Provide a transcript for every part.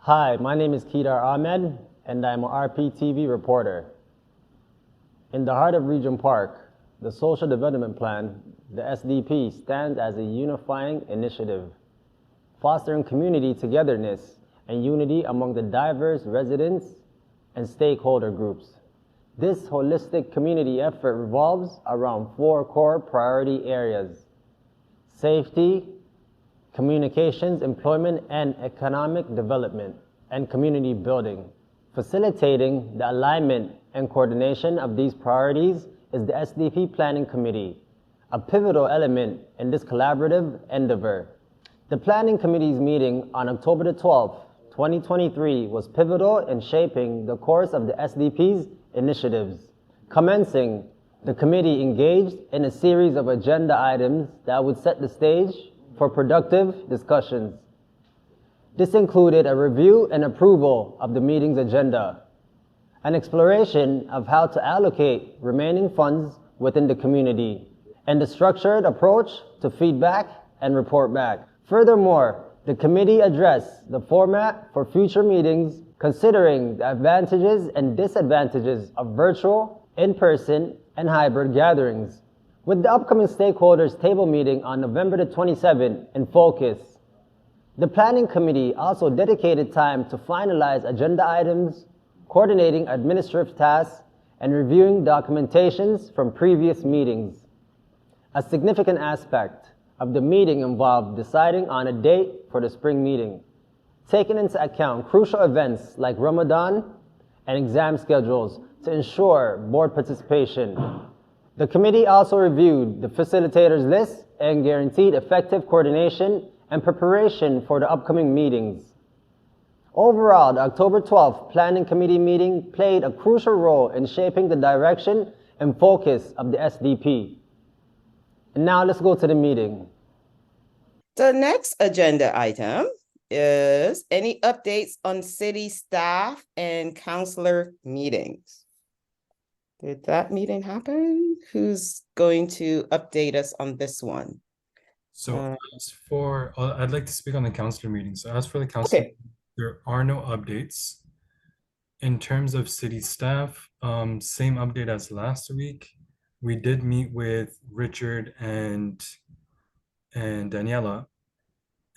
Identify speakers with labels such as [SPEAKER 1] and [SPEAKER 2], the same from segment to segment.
[SPEAKER 1] Hi, my name is Kedar Ahmed, and I'm an rptv reporter. In the heart of Regent Park, the Social Development Plan, the SDP, stands as a unifying initiative, fostering community togetherness and unity among the diverse residents and stakeholder groups. This holistic community effort revolves around 4 core priority areas: safety, communications, employment, and economic development, and community building. Facilitating the alignment and coordination of these priorities is the SDP Planning Committee, a pivotal element in this collaborative endeavor. The Planning Committee's meeting on October the 12th, 2023 was pivotal in shaping the course of the SDP's initiatives. Commencing, the committee engaged in a series of agenda items that would set the stage for productive discussions. This included a review and approval of the meeting's agenda, an exploration of how to allocate remaining funds within the community, and a structured approach to feedback and report back. Furthermore, the committee addressed the format for future meetings, considering the advantages and disadvantages of virtual, in-person, and hybrid gatherings. With the upcoming stakeholders table meeting on November the 27th in focus, the Planning Committee also dedicated time to finalize agenda items, coordinating administrative tasks, and reviewing documentations from previous meetings. A significant aspect of the meeting involved deciding on a date for the spring meeting, taking into account crucial events like Ramadan and exam schedules to ensure board participation. The committee also reviewed the facilitators list and guaranteed effective coordination and preparation for the upcoming meetings. Overall, the October 12th Planning Committee meeting played a crucial role in shaping the direction and focus of the SDP. And now let's go to the meeting.
[SPEAKER 2] The next agenda item is any updates on city staff and councillor meetings. Did that meeting happen? Who's going to update us on this one?
[SPEAKER 3] So as for, I'd like to speak on the councillor meeting. So as for the councillor,
[SPEAKER 2] Okay.
[SPEAKER 3] there are no updates. In terms of city staff, same update as last week. We did meet with Richard and Daniela,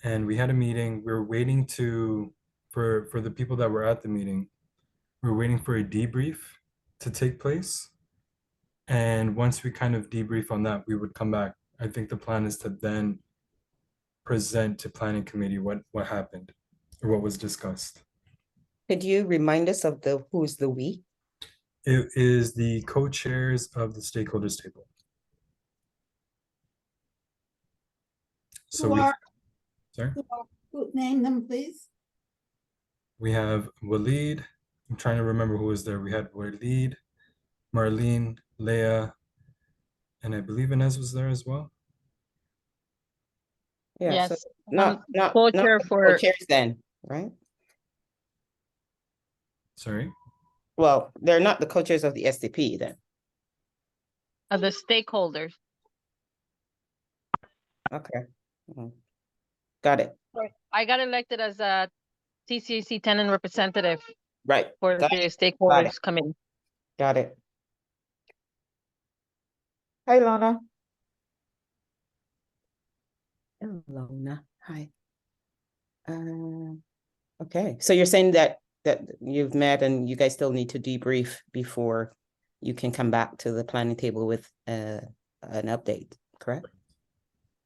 [SPEAKER 3] and we had a meeting. We're waiting for the people that were at the meeting, we're waiting for a debrief to take place. And once we kind of debrief on that, we would come back. I think the plan is to then present to planning committee what happened or what was discussed.
[SPEAKER 2] Could you remind us of who's the we?
[SPEAKER 3] It is the co-chairs of the stakeholders table. So
[SPEAKER 4] name them, please.
[SPEAKER 3] We have Waleed. I'm trying to remember who was there. We had Waleed, Marlene, Leah, and I believe Inez was there as well.
[SPEAKER 2] Yeah,
[SPEAKER 5] yes.
[SPEAKER 2] So not
[SPEAKER 5] co-chair for
[SPEAKER 2] co-chairs then, right?
[SPEAKER 3] Sorry.
[SPEAKER 2] Well, they're not the co-chairs of the SDP then.
[SPEAKER 5] the stakeholders.
[SPEAKER 2] Okay. Got it.
[SPEAKER 5] I got elected as a TCAC tenant representative
[SPEAKER 2] Right.
[SPEAKER 5] for
[SPEAKER 2] Got
[SPEAKER 5] the
[SPEAKER 2] it.
[SPEAKER 5] stakeholders committee.
[SPEAKER 2] Got it. Hi, Lana. Hello, Lana. Hi. Okay, so you're saying that you've met and you guys still need to debrief before you can come back to the planning table with an update, correct?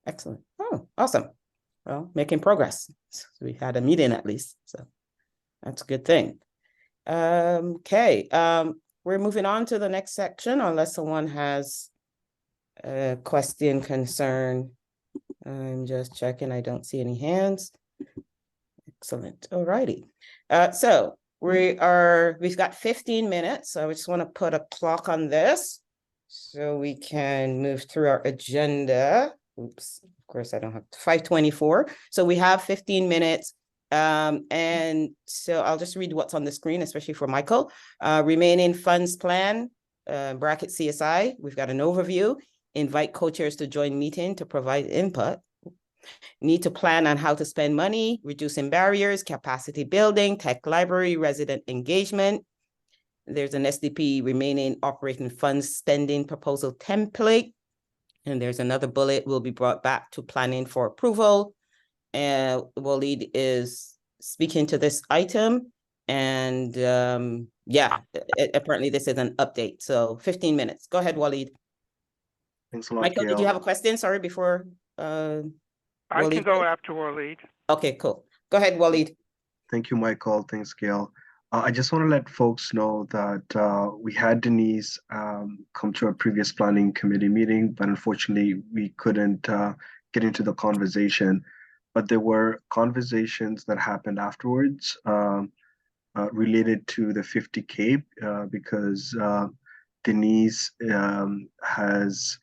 [SPEAKER 2] Excellent. Oh, awesome. Well, making progress. So we had a meeting at least, so that's a good thing. Okay, we're moving on to the next section unless someone has a question, concern. I'm just checking. I don't see any hands. Excellent. All righty. So we've got 15 minutes. So I just want to put a clock on this so we can move through our agenda. Oops, of course I don't have 5:24. So we have 15 minutes. And so I'll just read what's on the screen, especially for Michael. Remaining funds plan, bracket CSI. We've got an overview. Invite co-chairs to join meeting to provide input. Need to plan on how to spend money, reducing barriers, capacity building, tech library, resident engagement. There's an SDP remaining operating funds spending proposal template. And there's another bullet will be brought back to planning for approval. And Waleed is speaking to this item. And yeah, apparently this is an update. So 15 minutes. Go ahead, Waleed.
[SPEAKER 4] Thanks a lot,
[SPEAKER 2] Michael,
[SPEAKER 4] Gail.
[SPEAKER 2] did you have a question? Sorry, before
[SPEAKER 6] I
[SPEAKER 2] Waleed
[SPEAKER 6] can go
[SPEAKER 2] goes?
[SPEAKER 6] after Waleed.
[SPEAKER 2] Okay, cool. Go ahead, Waleed.
[SPEAKER 4] Thank you, Michael. Thanks, Gail. I just want to let folks know that we had Denise come to our previous planning committee meeting, but unfortunately we couldn't get into the conversation. But there were conversations that happened afterwards related to the 50K because Denise has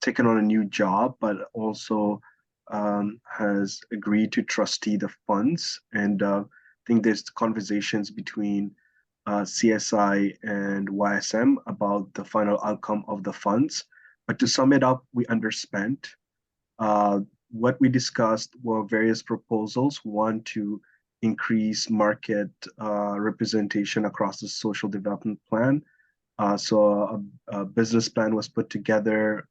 [SPEAKER 4] taken on a new job, but also has agreed to trustee the funds. And I think there's conversations between CSI and YSM about the final outcome of the funds. But to sum it up, we underspent. What we discussed were various proposals. One, to increase market representation across the social development plan. So a business plan was put together,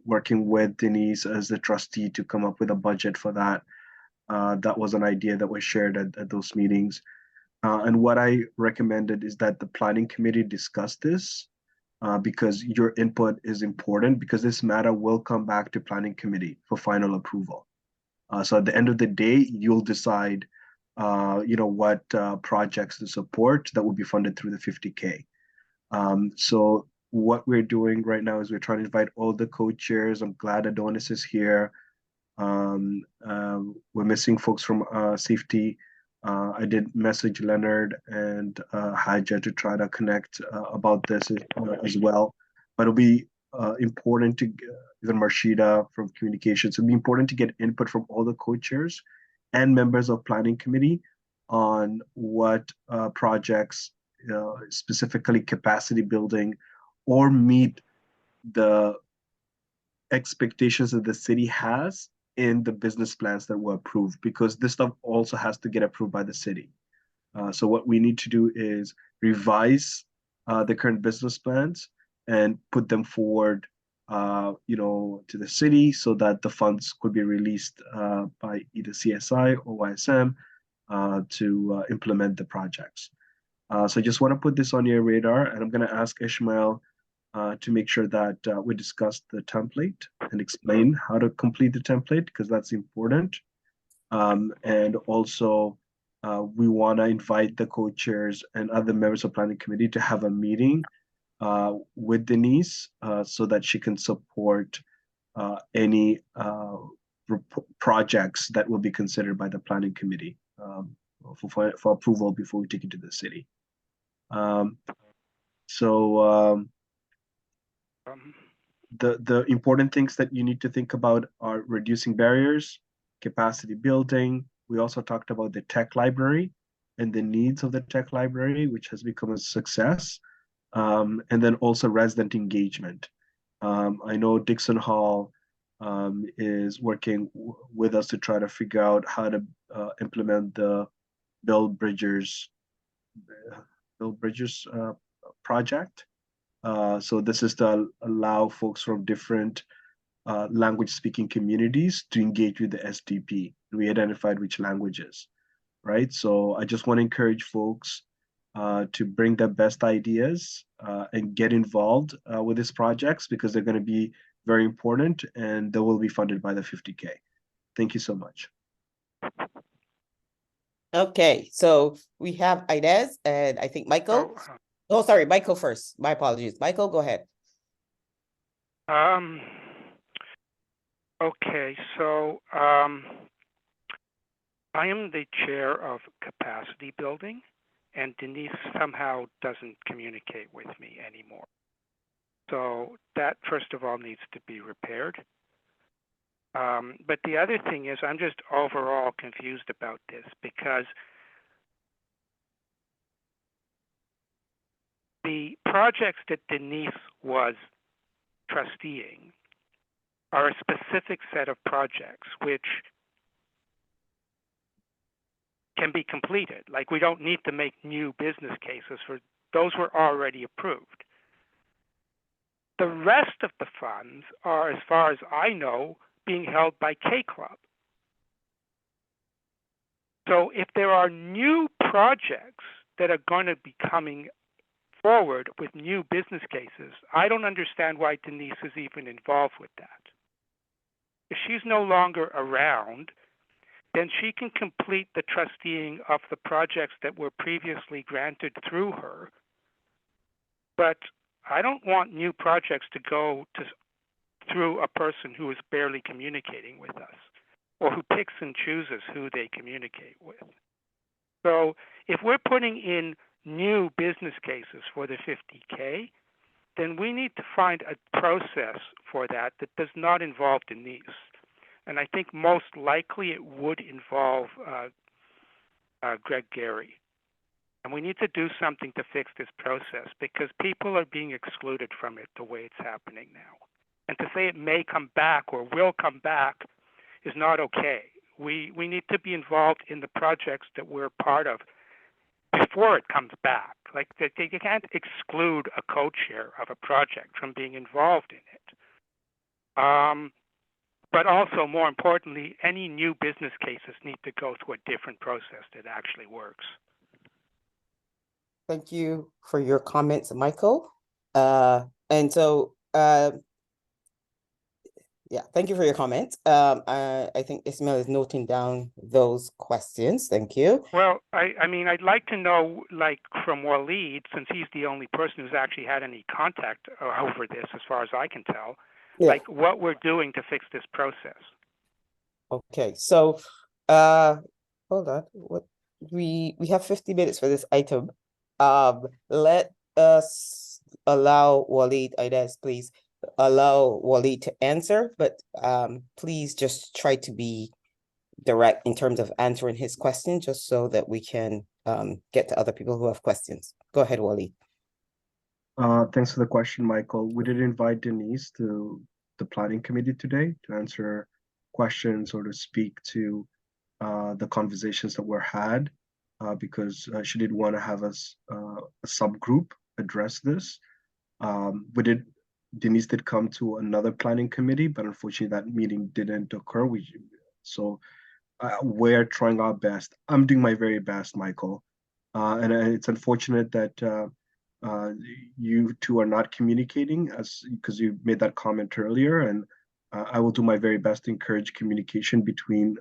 [SPEAKER 4] working with Denise as the trustee to come up with a budget for that. That was an idea that was shared at those meetings. And what I recommended is that the planning committee discuss this because your input is important, because this matter will come back to planning committee for final approval. So at the end of the day, you'll decide, what projects to support that will be funded through the 50K. So what we're doing right now is we're trying to invite all the co-chairs. I'm glad Adonis is here. We're missing folks from safety. I did message Leonard and Haja to try to connect about this as well. But it'll be important to, even Marshida from communications, it'll be important to get input from all the co-chairs and members of planning committee on what projects, specifically capacity building, or meet the expectations that the city has in the business plans that were approved, because this stuff also has to get approved by the city. So what we need to do is revise the current business plans and put them forward, to the city so that the funds could be released by either CSI or YSM to implement the projects. So I just want to put this on your radar, and I'm going to ask Ishmael to make sure that we discuss the template and explain how to complete the template, because that's important. And also, we want to invite the co-chairs and other members of planning committee to have a meeting with Denise so that she can support any projects that will be considered by the planning committee for approval before we take it to the city. The important things that you need to think about are reducing barriers, capacity building. We also talked about the tech library and the needs of the tech library, which has become a success. And then also resident engagement. I know Dixon Hall is working with us to try to figure out how to implement the Build Bridges project. So this is to allow folks from different language speaking communities to engage with the SDP. We identified which languages, right? So I just want to encourage folks to bring their best ideas and get involved with these projects, because they're going to be very important and they will be funded by the 50K. Thank you so much.
[SPEAKER 2] Okay, so we have Inez and I think Michael. Oh, sorry, Michael first. My apologies. Michael, go ahead.
[SPEAKER 6] Okay, so I am the chair of capacity building, and Denise somehow doesn't communicate with me anymore. So that, first of all, needs to be repaired. But the other thing is, I'm just overall confused about this, because the projects that Denise was trusteeing are a specific set of projects which can be completed. Like, we don't need to make new business cases for those were already approved. The rest of the funds are, as far as I know, being held by K Club. So if there are new projects that are going to be coming forward with new business cases, I don't understand why Denise is even involved with that. If she's no longer around, then she can complete the trusteeing of the projects that were previously granted through her. But I don't want new projects to go through a person who is barely communicating with us, or who picks and chooses who they communicate with. So if we're putting in new business cases for the 50K, then we need to find a process for that that does not involve Denise. And I think most likely it would involve Greg Gary. And we need to do something to fix this process, because people are being excluded from it the way it's happening now. And to say it may come back or will come back is not okay. We need to be involved in the projects that we're part of before it comes back. Like, they can't exclude a co-chair of a project from being involved in it. But also, more importantly, any new business cases need to go through a different process that actually works.
[SPEAKER 2] Thank you for your comments, Michael. And so, yeah, thank you for your comments. I think Ismail is noting down those questions. Thank you.
[SPEAKER 6] Well, I mean, I'd like to know, like, from Waleed, since he's the only person who's actually had any contact over this, as far as I can tell,
[SPEAKER 2] Yeah.
[SPEAKER 6] like, what we're doing to fix this process.
[SPEAKER 2] Okay, so hold on. What we have 50 minutes for this item. Let us allow Waleed, Inez, please allow Waleed to answer, but please just try to be direct in terms of answering his question, just so that we can get to other people who have questions. Go ahead, Waleed.
[SPEAKER 4] Thanks for the question, Michael. We did invite Denise to the planning committee today to answer questions or to speak to the conversations that were had, because she did want to have us a subgroup address this. Denise did come to another planning committee, but unfortunately that meeting didn't occur. So we're trying our best. I'm doing my very best, Michael, and it's unfortunate that you two are not communicating, because you made that comment earlier, and I will do my very best to encourage communication between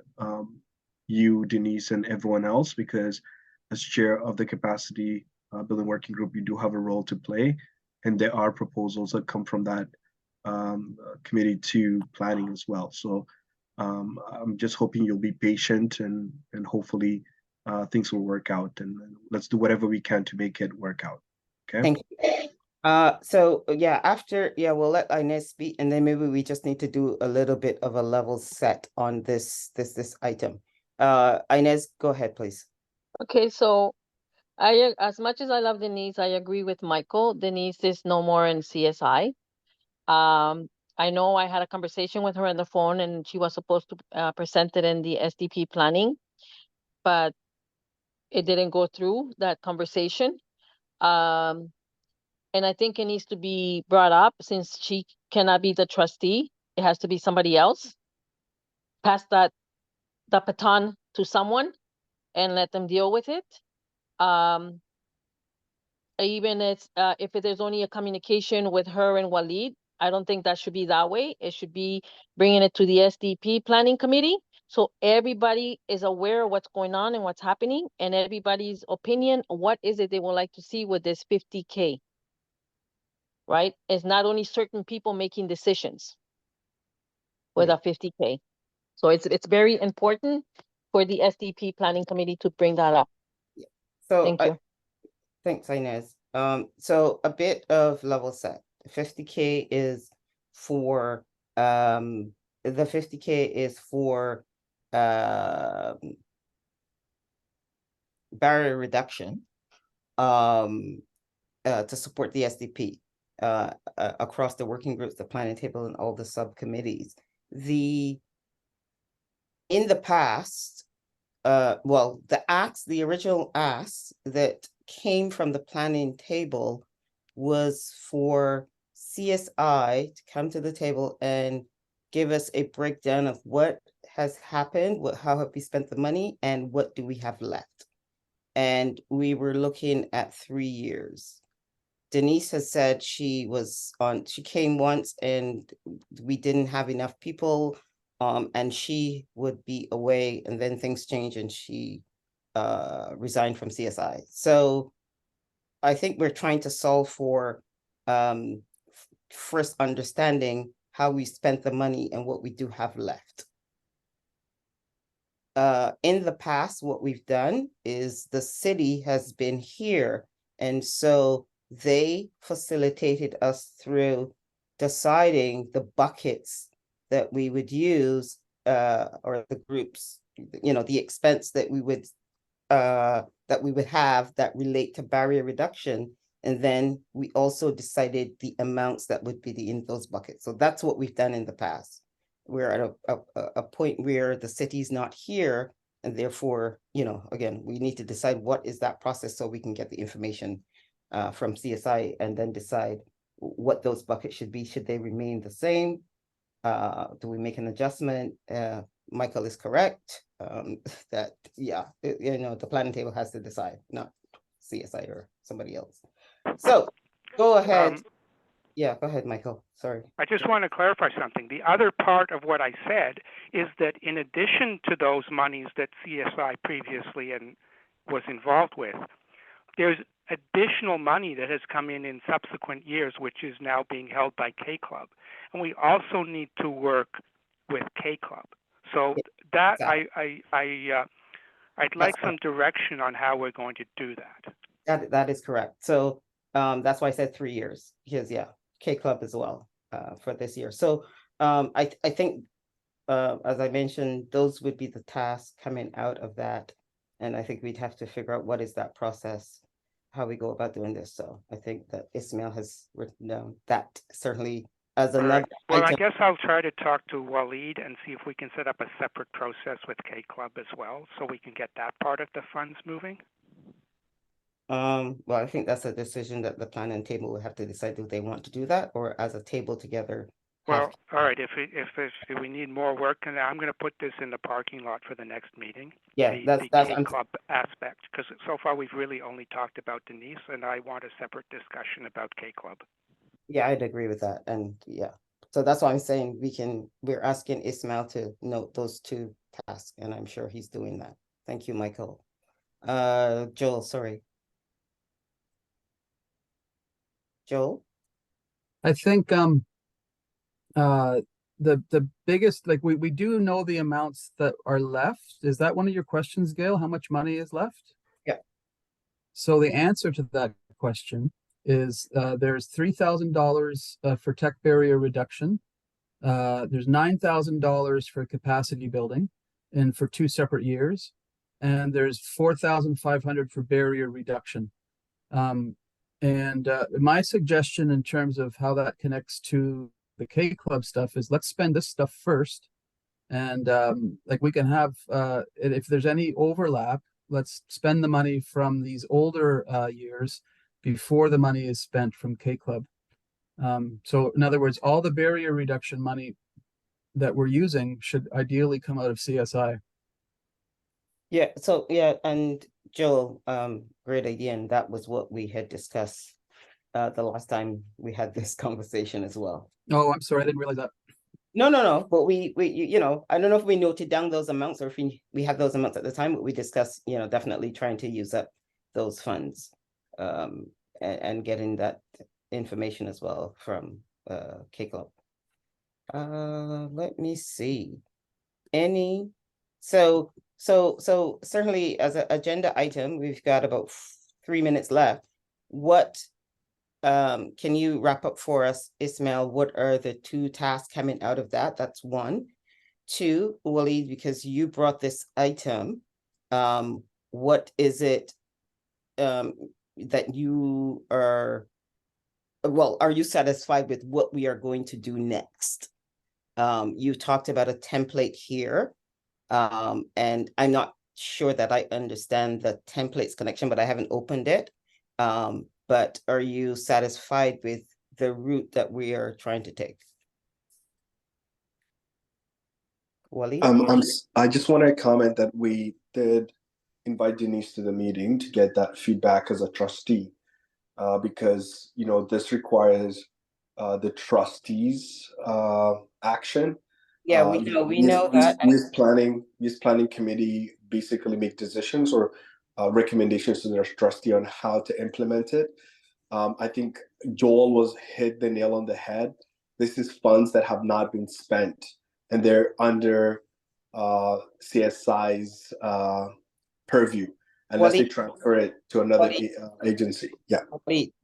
[SPEAKER 4] you, Denise, and everyone else, because as chair of the capacity building working group, you do have a role to play, and there are proposals that come from that committee to planning as well. So I'm just hoping you'll be patient, and hopefully things will work out, and let's do whatever we can to make it work out. Okay.
[SPEAKER 2] Thank you. So yeah, we'll let Inez speak, and then maybe we just need to do a little bit of a level set on this item. Inez, go ahead, please.
[SPEAKER 5] Okay, so as much as I love Denise, I agree with Michael. Denise is no more in CSI. I know I had a conversation with her on the phone, and she was supposed to present it in the SDP planning, but it didn't go through that conversation. And I think it needs to be brought up, since she cannot be the trustee. It has to be somebody else. Pass the baton to someone and let them deal with it. Even if there's only a communication with her and Waleed, I don't think that should be that way. It should be bringing it to the SDP Planning Committee, so everybody is aware of what's going on and what's happening, and everybody's opinion, what is it they would like to see with this 50K, right? It's not only certain people making decisions with a 50K. So it's very important for the SDP Planning Committee to bring that up.
[SPEAKER 2] So
[SPEAKER 5] Thank you.
[SPEAKER 2] Thanks, Inez. So a bit of level set. 50K is for the 50K is for barrier reduction to support the SDP. across the working groups, the planning table, and all the subcommittees. In the past, well, the original ask that came from the planning table was for CSI to come to the table and give us a breakdown of what has happened, how have we spent the money, and what do we have left. And we were looking at 3 years. Denise has said she came once and we didn't have enough people, and she would be away, and then things changed and she resigned from CSI. So I think we're trying to solve for first understanding how we spent the money and what we do have left. In the past, what we've done is the city has been here, and so they facilitated us through deciding the buckets that we would use, or the groups, the expense that we would have that relate to barrier reduction. And then we also decided the amounts that would be in those buckets. So that's what we've done in the past. We're at a point where the city's not here, and therefore, again, we need to decide what is that process so we can get the information from CSI and then decide what those buckets should be. Should they remain the same? Do we make an adjustment? Michael is correct that, the planning table has to decide, not CSI or somebody else. So go ahead. Yeah, go ahead, Michael. Sorry.
[SPEAKER 6] I just want to clarify something. The other part of what I said is that in addition to those monies that CSI previously was involved with, there's additional money that has come in subsequent years, which is now being held by K Club. And we also need to work with K Club. So that exactly. I'd like some direction on how we're going to do that.
[SPEAKER 2] That is correct. So that's why I said 3 years, because K Club as well for this year. So I think, as I mentioned, those would be the tasks coming out of that. And I think we'd have to figure out what is that process, how we go about doing this. So I think that Ismail has written down that certainly as another
[SPEAKER 6] Well,
[SPEAKER 2] item.
[SPEAKER 6] I guess I'll try to talk to Waleed and see if we can set up a separate process with K Club as well, so we can get that part of the funds moving.
[SPEAKER 2] Well, I think that's a decision that the planning table will have to decide, do they want to do that, or as a table together.
[SPEAKER 6] Well, all right, if we need more work, and I'm going to put this in the parking lot for the next meeting.
[SPEAKER 2] Yeah,
[SPEAKER 6] the K Club aspect, because so far we've really only talked about Denise, and I want a separate discussion about K Club.
[SPEAKER 2] Yeah, I'd agree with that, and so that's why I'm saying we're asking Ismail to note those 2 tasks, and I'm sure he's doing that. Thank you, Michael. Joel, sorry. Joel?
[SPEAKER 7] I think the biggest, like we do know the amounts that are left. Is that one of your questions, Gail? How much money is left?
[SPEAKER 2] Yeah.
[SPEAKER 7] So the answer to that question is there's $3,000 for tech barrier reduction. There's $9,000 for capacity building, and for 2 separate years, and there's $4,500 for barrier reduction. And my suggestion in terms of how that connects to the K Club stuff is, let's spend this stuff first. And like we can have, if there's any overlap, let's spend the money from these older years before the money is spent from K Club. So in other words, all the barrier reduction money that we're using should ideally come out of CSI.
[SPEAKER 2] Yeah, so and Joel, great idea, and that was what we had discussed the last time we had this conversation as well.
[SPEAKER 7] Oh, I'm sorry, I didn't realize that.
[SPEAKER 2] No, but we I don't know if we noted down those amounts or if we had those amounts at the time, but we discussed, definitely trying to use up those funds and getting that information as well from K Club. Let me see. So certainly as an agenda item, we've got about 3 minutes left. What can you wrap up for us, Ismail? What are the 2 tasks coming out of that? That's 1. 2, Waleed, because you brought this item, what is it that you are well, are you satisfied with what we are going to do next? You talked about a template here, and I'm not sure that I understand the templates connection, but I haven't opened it. But are you satisfied with the route that we are trying to take? Waleed?
[SPEAKER 4] I just want to comment that we did invite Denise to the meeting to get that feedback as a trustee, because this requires the trustees' action.
[SPEAKER 2] Yeah, we know that.
[SPEAKER 4] Youth planning committee basically make decisions or recommendations to their trustee on how to implement it. I think Joel hit the nail on the head. This is funds that have not been spent, and they're under CSI's purview unless they transfer it to another agency. Yeah.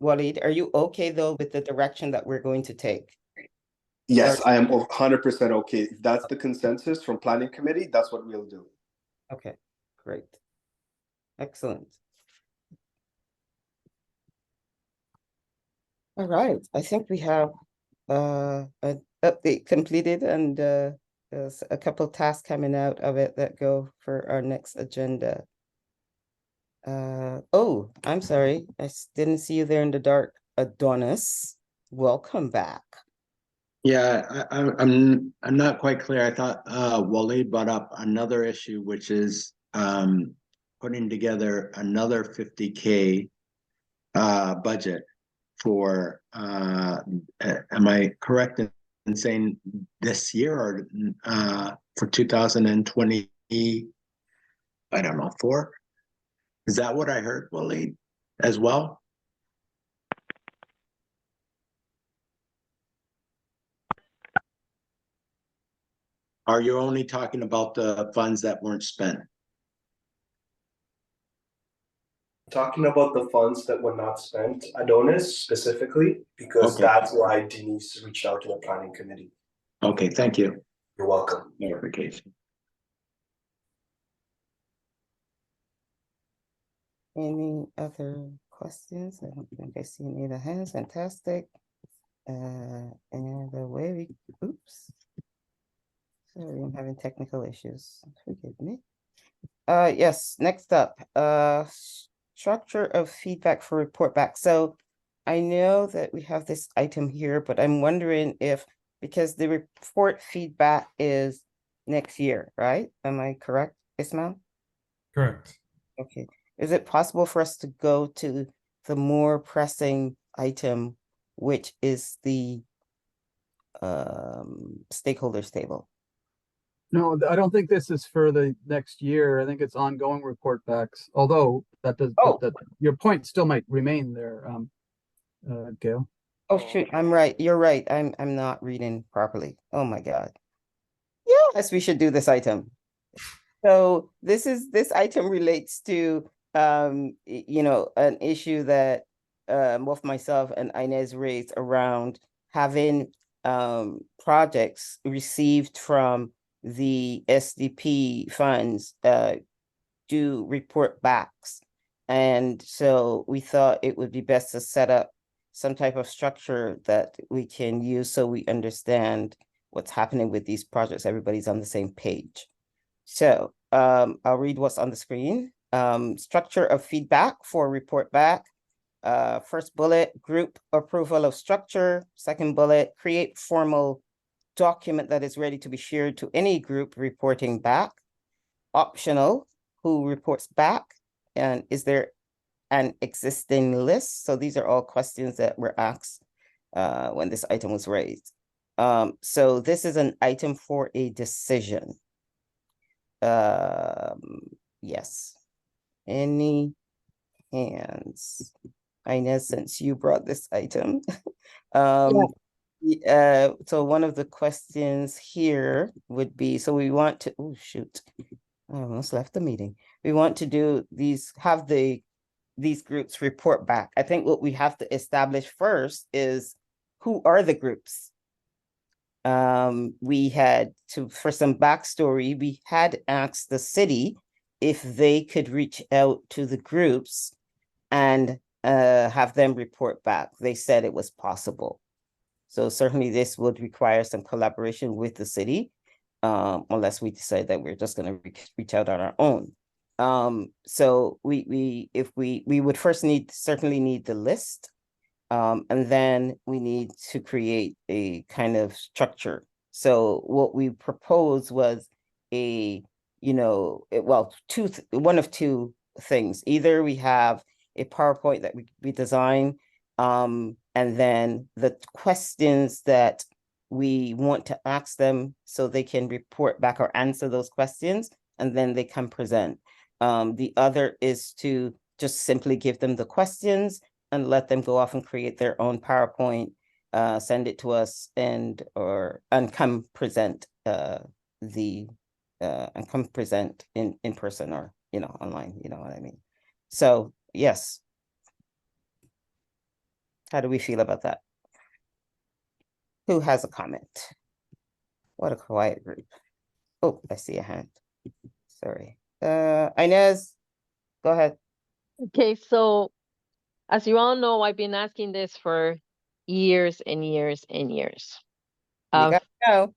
[SPEAKER 2] Waleed, are you okay though with the direction that we're going to take?
[SPEAKER 4] Yes, I am 100% okay. If that's the consensus from planning committee, that's what we'll do.
[SPEAKER 2] Okay, great. Excellent. All right, I think we have an update completed, and there's a couple tasks coming out of it that go for our next agenda. Oh, I'm sorry, I didn't see you there in the dark. Adonis, welcome back.
[SPEAKER 8] Yeah, I'm not quite clear. I thought Waleed brought up another issue, which is putting together another 50K budget for am I correct in saying this year or for 2020? I don't know, 4? Is that what I heard, Waleed, as well? Are you only talking about the funds that weren't spent?
[SPEAKER 4] Talking about the funds that were not spent, Adonis specifically, because that's why Denise reached out to the planning committee.
[SPEAKER 8] Okay, thank you.
[SPEAKER 4] You're welcome.
[SPEAKER 8] Clarification.
[SPEAKER 2] Any other questions? I don't think I see any other hands. Fantastic. Any other way we, oops. Sorry, I'm having technical issues. Forgive me. Yes, next up, structure of feedback for report back. So I know that we have this item here, but I'm wondering if, because the report feedback is next year, right? Am I correct, Ismail?
[SPEAKER 3] Correct.
[SPEAKER 2] Okay. Is it possible for us to go to the more pressing item, which is the stakeholders table?
[SPEAKER 7] No, I don't think this is for the next year. I think it's ongoing report backs, although that does, that your point still might remain there, Gail.
[SPEAKER 2] Oh shoot, I'm right. You're right. I'm not reading properly. Oh my God. Yes, we should do this item. So this item relates to an issue that both myself and Inez raised around having projects received from the SDP funds do report backs. And so we thought it would be best to set up some type of structure that we can use so we understand what's happening with these projects. Everybody's on the same page. So I'll read what's on the screen. Structure of feedback for report back. First bullet, group approval of structure. Second bullet, create formal document that is ready to be shared to any group reporting back. Optional, who reports back, and is there an existing list? So these are all questions that were asked when this item was raised. So this is an item for a decision. Yes. Any hands? Inez, since you brought this item. So one of the questions here would be, so we want to, oh shoot, I almost left the meeting. We want to do these, have these groups report back. I think what we have to establish first is who are the groups? We had to, for some backstory, we had asked the city if they could reach out to the groups and have them report back. They said it was possible. So certainly this would require some collaboration with the city, unless we decide that we're just going to reach out on our own. So we would first certainly need the list, and then we need to create a kind of structure. So what we proposed was one of two things. Either we have a PowerPoint that we design, and then the questions that we want to ask them so they can report back or answer those questions, and then they can present. The other is to just simply give them the questions and let them go off and create their own PowerPoint, send it to us, and come present in person or online. You know what I mean? So yes. How do we feel about that? Who has a comment? What a quiet group. Oh, I see a hand. Sorry. Inez, go ahead.
[SPEAKER 5] Okay, so as you all know, I've been asking this for years and years and years.
[SPEAKER 2] You gotta know.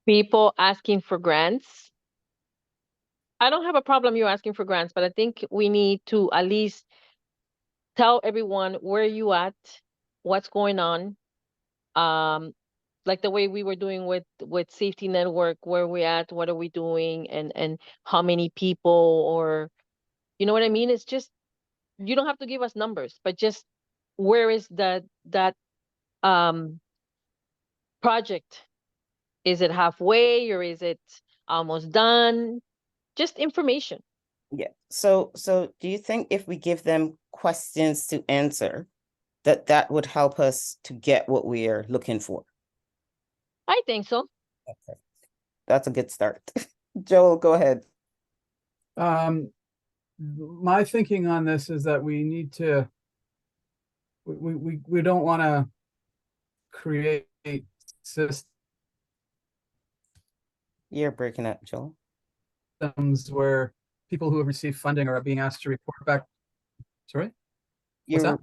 [SPEAKER 5] People asking for grants. I don't have a problem you asking for grants, but I think we need to at least tell everyone where you at, what's going on. Like the way we were doing with Safety Network, where we at, what are we doing, and how many people, or you know what I mean? It's just, you don't have to give us numbers, but just where is that project? Is it halfway or is it almost done? Just information.
[SPEAKER 2] Yeah. So do you think if we give them questions to answer, that would help us to get what we are looking for?
[SPEAKER 5] I think so.
[SPEAKER 2] Okay. That's a good start. Joel, go ahead.
[SPEAKER 7] My thinking on this is that we need to, we don't want to create systems
[SPEAKER 2] You're breaking up, Joel.
[SPEAKER 7] where people who have received funding are being asked to report back. Sorry?
[SPEAKER 2] What's
[SPEAKER 7] that?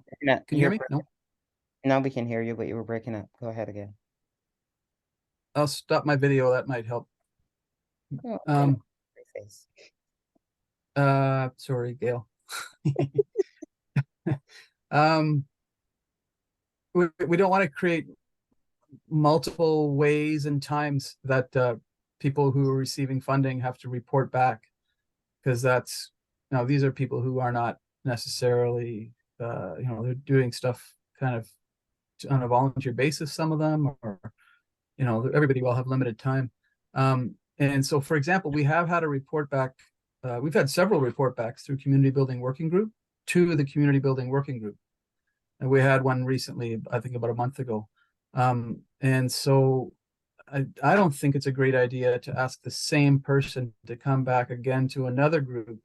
[SPEAKER 7] Can you hear me? No?
[SPEAKER 2] Now we can hear you, but you were breaking up. Go ahead again.
[SPEAKER 7] I'll stop my video. That might help.
[SPEAKER 2] Oh, okay.
[SPEAKER 7] Sorry, Gail. We don't want to create multiple ways and times that people who are receiving funding have to report back, because these are people who are not necessarily they're doing stuff kind of on a volunteer basis, some of them, or everybody will have limited time. And so, for example, we have had a report back. We've had several report backs through Community Building Working Group to the Community Building Working Group. And we had one recently, I think about a month ago. And so I don't think it's a great idea to ask the same person to come back again to another group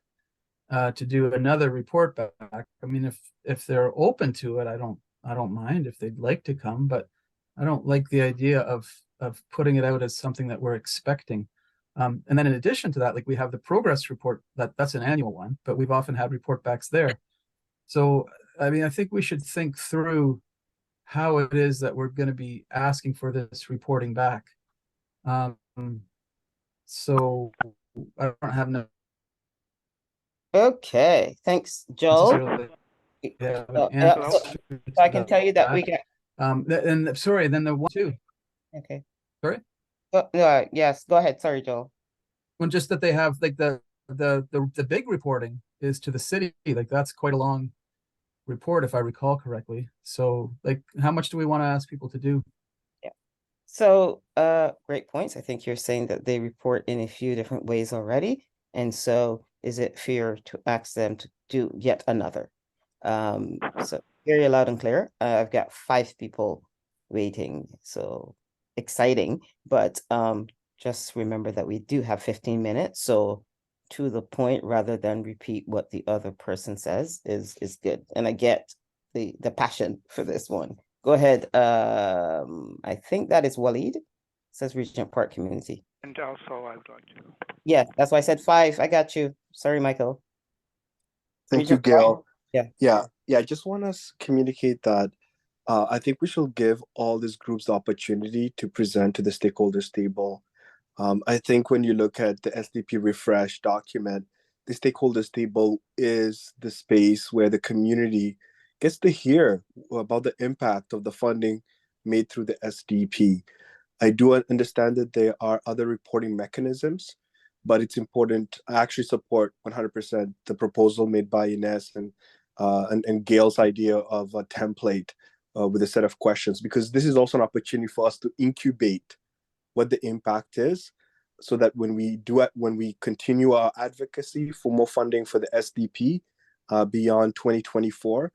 [SPEAKER 7] to do another report back. I mean, if they're open to it, I don't mind if they'd like to come, but I don't like the idea of putting it out as something that we're expecting. And then in addition to that, like we have the progress report, that's an annual one, but we've often had report backs there. So, I mean, I think we should think through how it is that we're going to be asking for this reporting back. So I don't have no.
[SPEAKER 2] Okay, thanks, Joel.
[SPEAKER 7] Yeah,
[SPEAKER 2] so I can tell you that we got.
[SPEAKER 7] And sorry, then the one too.
[SPEAKER 2] Okay.
[SPEAKER 7] Sorry.
[SPEAKER 2] Yes, go ahead. Sorry, Joel.
[SPEAKER 7] Well, just that they have like the big reporting is to the city. Like that's quite a long report, if I recall correctly. So, like, how much do we want to ask people to do?
[SPEAKER 2] Yeah. So, great points. I think you're saying that they report in a few different ways already, and so is it fair to ask them to do yet another? So very loud and clear. I've got 5 people waiting, so exciting. But just remember that we do have 15 minutes, so to the point rather than repeat what the other person says is good. And I get the passion for this one. Go ahead. I think that is Waleed. It says Regent Park Community.
[SPEAKER 6] And also I would like to.
[SPEAKER 2] Yeah, that's why I said 5. I got you. Sorry, Michael.
[SPEAKER 4] Thank you,
[SPEAKER 2] Regent Park.
[SPEAKER 4] Gail. Yeah, I just want to communicate that I think we should give all these groups the opportunity to present to the stakeholders table. I think when you look at the SDP refresh document, the stakeholders table is the space where the community gets to hear about the impact of the funding made through the SDP. I do understand that there are other reporting mechanisms, but it's important. I actually support 100% the proposal made by Ines and Gail's idea of a template with a set of questions, because this is also an opportunity for us to incubate what the impact is, so that when we continue our advocacy for more funding for the SDP beyond 2024,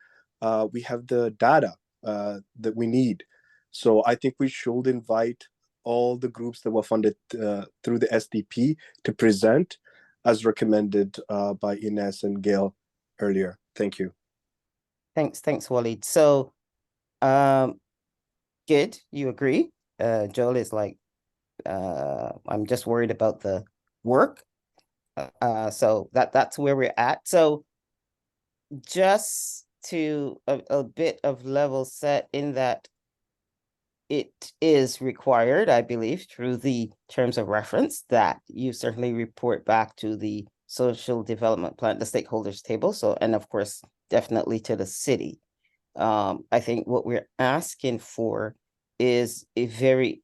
[SPEAKER 4] we have the data that we need. So I think we should invite all the groups that were funded through the SDP to present as recommended by Ines and Gail earlier. Thank you.
[SPEAKER 2] Thanks, Waleed. So, good, you agree? Joel is like, I'm just worried about the work. So that's where we're at. So just to a bit of level set in that it is required, I believe, through the terms of reference that you certainly report back to the social development plan, the stakeholders table. So, and of course, definitely to the city. I think what we're asking for is a very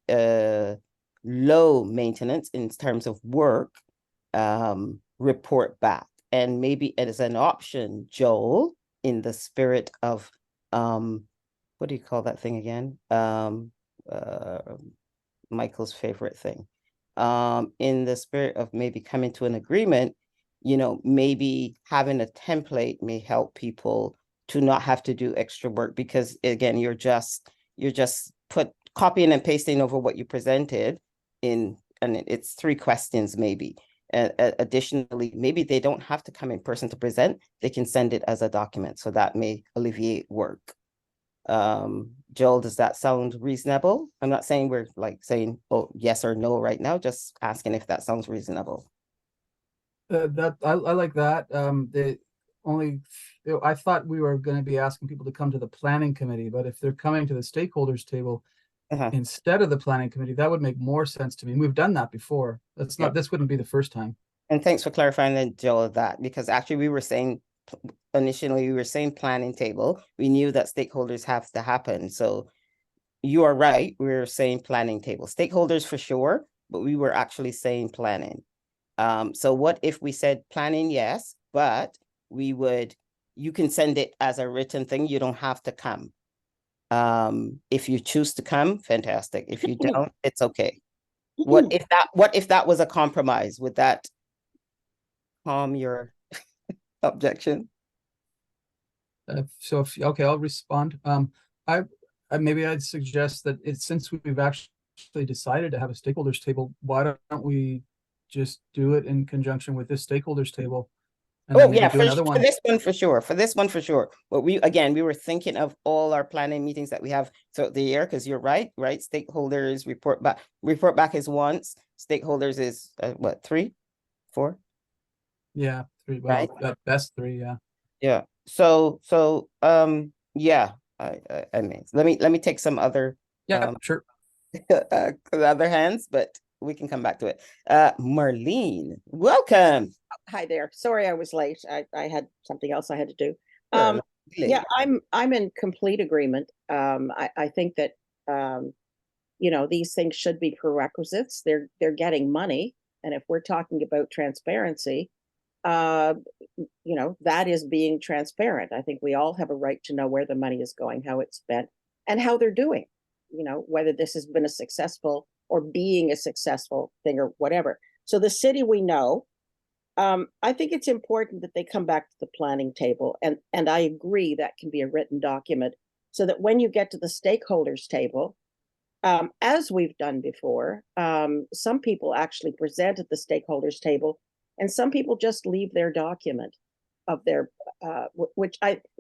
[SPEAKER 2] low maintenance in terms of work report back. And maybe it is an option, Joel, in the spirit of, what do you call that thing again? Michael's favorite thing. In the spirit of maybe coming to an agreement, you know, maybe having a template may help people to not have to do extra work, because again, you're just copying and pasting over what you presented in, and it's 3 questions maybe. Additionally, maybe they don't have to come in person to present, they can send it as a document, so that may alleviate work. Joel, does that sound reasonable? I'm not saying we're like saying, oh, yes or no right now, just asking if that sounds reasonable.
[SPEAKER 7] That I like that. I thought we were going to be asking people to come to the planning committee, but if they're coming to the stakeholders table instead of the planning committee, that would make more sense to me. And we've done that before. That's not, this wouldn't be the first time.
[SPEAKER 2] And thanks for clarifying that, Joel, that, because actually we were saying, initially we were saying planning table. We knew that stakeholders have to happen. So you are right. We were saying planning table, stakeholders for sure, but we were actually saying planning. So what if we said planning, yes, but you can send it as a written thing. You don't have to come. If you choose to come, fantastic. If you don't, it's okay. What if that was a compromise? Would that calm your objection?
[SPEAKER 7] Okay, I'll respond. Maybe I'd suggest that since we've actually decided to have a stakeholders table, why don't we just do it in conjunction with this stakeholders table?
[SPEAKER 2] Oh yeah, for this one for sure. But we were thinking of all our planning meetings that we have throughout the year, because you're right? Stakeholders report back is once. Stakeholders is what, 3, 4?
[SPEAKER 7] Yeah, 3. Well,
[SPEAKER 2] right?
[SPEAKER 7] At best 3. Yeah.
[SPEAKER 2] Yeah. So yeah. I mean, let me take some other.
[SPEAKER 7] Yeah, sure.
[SPEAKER 2] Other hands, but we can come back to it. Marlene, welcome.
[SPEAKER 9] Hi there. Sorry I was late. I had something else I had to do.
[SPEAKER 2] Sure,
[SPEAKER 9] yeah, I'm in complete agreement. I think that you know, these things should be prerequisites. They're getting money, and if we're talking about transparency, you know, that is being transparent. I think we all have a right to know where the money is going, how it's spent, and how they're doing. You know, whether this has been a successful or being a successful thing or whatever. So the city, we know. I think it's important that they come back to the planning table, and I agree that can be a written document, so that when you get to the stakeholders table, as we've done before, some people actually present at the stakeholders table, and some people just leave their document of their,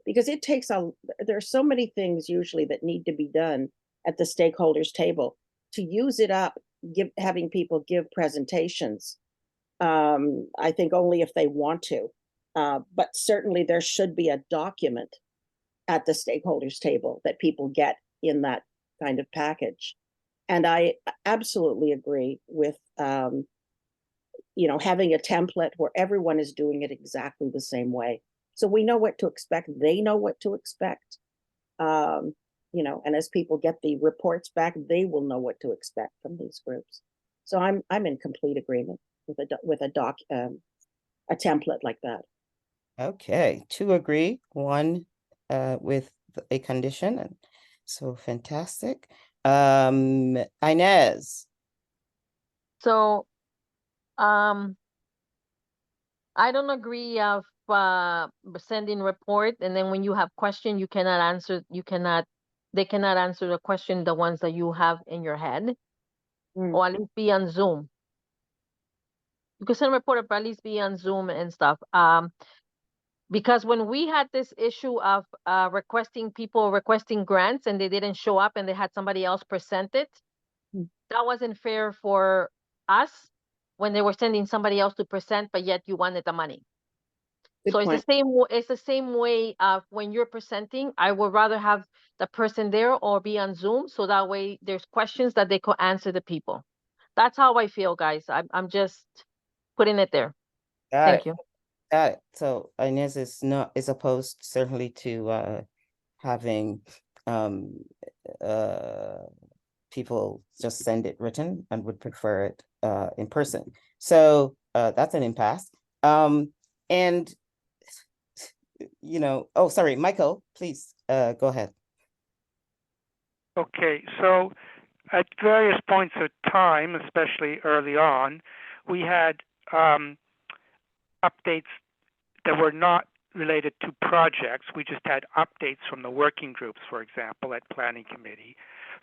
[SPEAKER 9] because it takes there are so many things usually that need to be done at the stakeholders table to use it up, having people give presentations. I think only if they want to. But certainly there should be a document at the stakeholders table that people get in that kind of package. And I absolutely agree with, having a template where everyone is doing it exactly the same way. So we know what to expect. They know what to expect. And as people get the reports back, they will know what to expect from these groups. So I'm in complete agreement with a template like that.
[SPEAKER 2] Okay, 2 agree, 1 with a condition, and so fantastic. Inez.
[SPEAKER 5] So, I don't agree of sending report, and then when you have question, they cannot answer the question, the ones that you have in your head, or at least be on Zoom. You can send report, but at least be on Zoom and stuff. Because when we had this issue of people requesting grants and they didn't show up and they had somebody else present it, that wasn't fair for us when they were sending somebody else to present, but yet you wanted the money.
[SPEAKER 9] Good
[SPEAKER 5] So
[SPEAKER 9] point.
[SPEAKER 5] it's the same way of when you're presenting. I would rather have the person there or be on Zoom, so that way there's questions that they could answer the people. That's how I feel, guys. I'm just putting it there. Thank you.
[SPEAKER 2] Got it. So Inez is opposed certainly to having people just send it written and would prefer it in person. So that's an impasse. And oh, sorry, Michael, please go ahead.
[SPEAKER 6] Okay, so at various points of time, especially early on, we had updates that were not related to projects. We just had updates from the working groups, for example, at Planning Committee.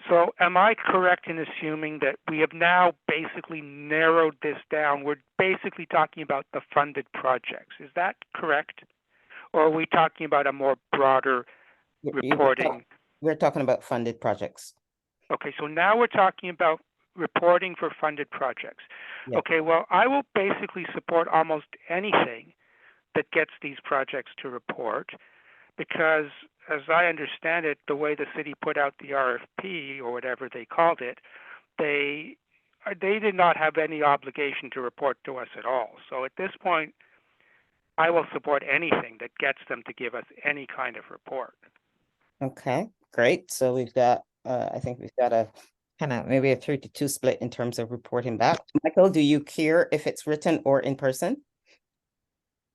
[SPEAKER 6] So am I correct in assuming that we have now basically narrowed this down? We're basically talking about the funded projects. Is that correct? Or are we talking about a more broader reporting?
[SPEAKER 2] We're talking about funded projects.
[SPEAKER 6] Okay, so now we're talking about reporting for funded projects.
[SPEAKER 2] Yeah.
[SPEAKER 6] Okay, well, I will basically support almost anything that gets these projects to report, because as I understand it, the way the city put out the RFP or whatever they called it, they did not have any obligation to report to us at all. So at this point, I will support anything that gets them to give us any kind of report.
[SPEAKER 2] Okay, great. So we've got, I think we've got a kind of maybe a 3-2 split in terms of reporting back. Michael, do you care if it's written or in person?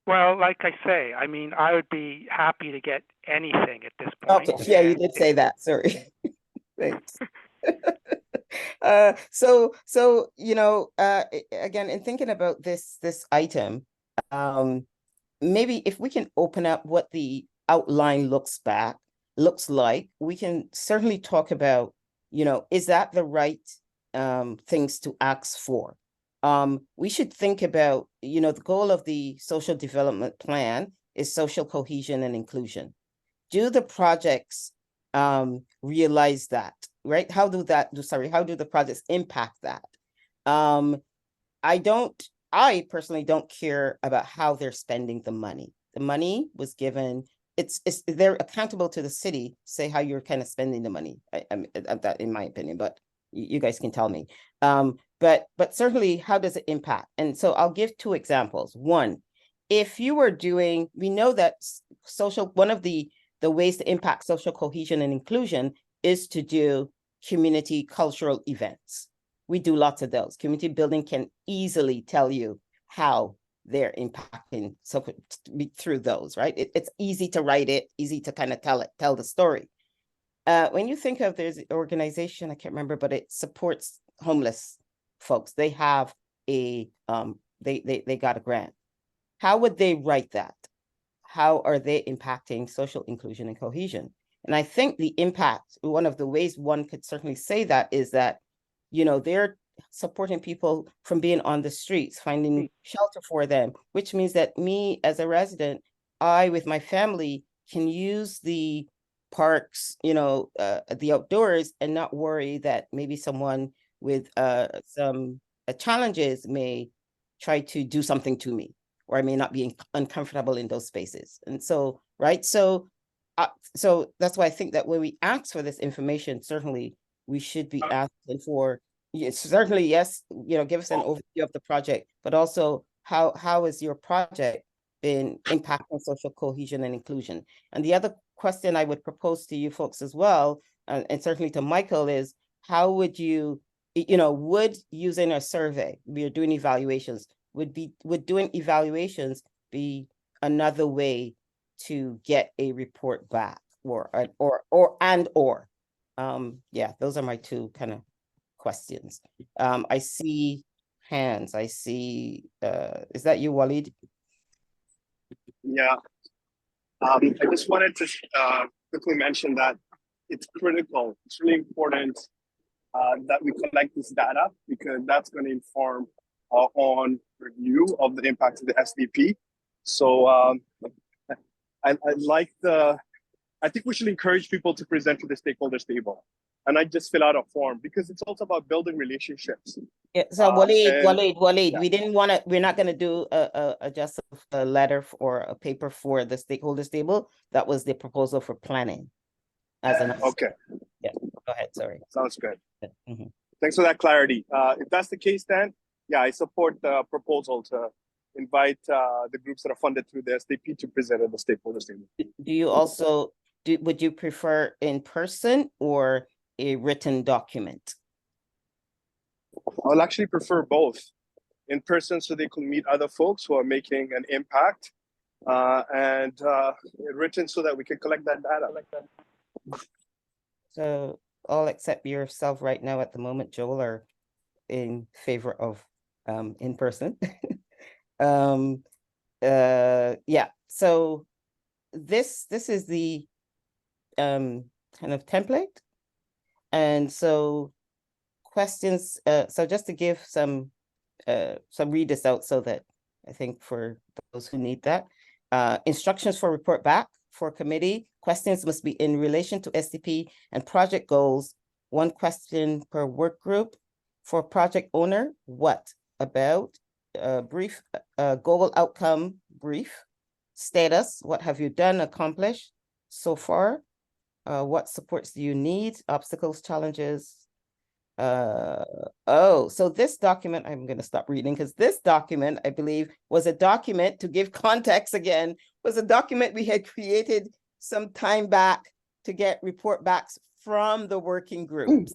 [SPEAKER 6] Well, like I say, I mean, I would be happy to get anything at this point.
[SPEAKER 2] Okay, yeah, you did say that, sorry. Thanks. So again, in thinking about this item, maybe if we can open up what the outline looks like, we can certainly talk about, is that the right things to ask for? We should think about, the goal of the social development plan is social cohesion and inclusion. Do the projects realize that, right? How do the projects impact that? I personally don't care about how they're spending the money. The money was given, they're accountable to the city, say how you're kind of spending the money. That in my opinion, but you guys can tell me. But certainly, how does it impact? And so I'll give 2 examples. One, if you were doing, we know that one of the ways to impact social cohesion and inclusion is to do community cultural events. We do lots of those. Community building can easily tell you how they're impacting through those, right? It's easy to write it, easy to kind of tell the story. When you think of, there's an organization, I can't remember, but it supports homeless folks. They have they got a grant. How would they write that? How are they impacting social inclusion and cohesion? And I think the impact, one of the ways one could certainly say that is that, they're supporting people from being on the streets, finding shelter for them, which means that me as a resident, I with my family can use the parks, the outdoors, and not worry that maybe someone with some challenges may try to do something to me, or I may not be uncomfortable in those spaces. And so, right, so that's why I think that when we ask for this information, certainly we should be asking for, certainly, yes, give us an overview of the project, but also how is your project been impacting social cohesion and inclusion? And the other question I would propose to you folks as well, and certainly to Michael, is how would you, would using a survey, we are doing evaluations, would doing evaluations be another way to get a report back, or yeah, those are my two kind of questions. I see hands. I see, is that you, Walid?
[SPEAKER 10] Yeah. I just wanted to quickly mention that it's critical, it's really important that we collect this data, because that's going to inform our own review of the impact of the SDP. So I think we should encourage people to present to the stakeholders table, and I just fill out a form, because it's also about building relationships.
[SPEAKER 2] Yeah, so Walid,
[SPEAKER 10] yeah.
[SPEAKER 2] we didn't want to, we're not going to do just a letter or a paper for the stakeholders table. That was the proposal for planning.
[SPEAKER 10] Okay.
[SPEAKER 2] Yeah, go ahead, sorry.
[SPEAKER 10] Sounds good.
[SPEAKER 2] Mm-hmm.
[SPEAKER 10] Thanks for that clarity. If that's the case, then yeah, I support the proposal to invite the groups that are funded through the SDP to present at the stakeholders table.
[SPEAKER 2] Do you also, would you prefer in person or a written document?
[SPEAKER 10] I'll actually prefer both. In person, so they can meet other folks who are making an impact, and written so that we can collect that data.
[SPEAKER 2] So all except yourself right now at the moment, Joel, are in favor of in person. Yeah, so this is the kind of template. And so questions, so just to give some read this out, so that I think for those who need that, instructions for report back for committee. Questions must be in relation to SDP and project goals. One question per work group. For project owner, what about brief goal outcome brief. Status, what have you done, accomplished so far? What supports do you need? Obstacles, challenges. So this document, I'm going to stop reading, because this document, I believe, was a document, to give context again, was a document we had created some time back to get report backs from the working groups,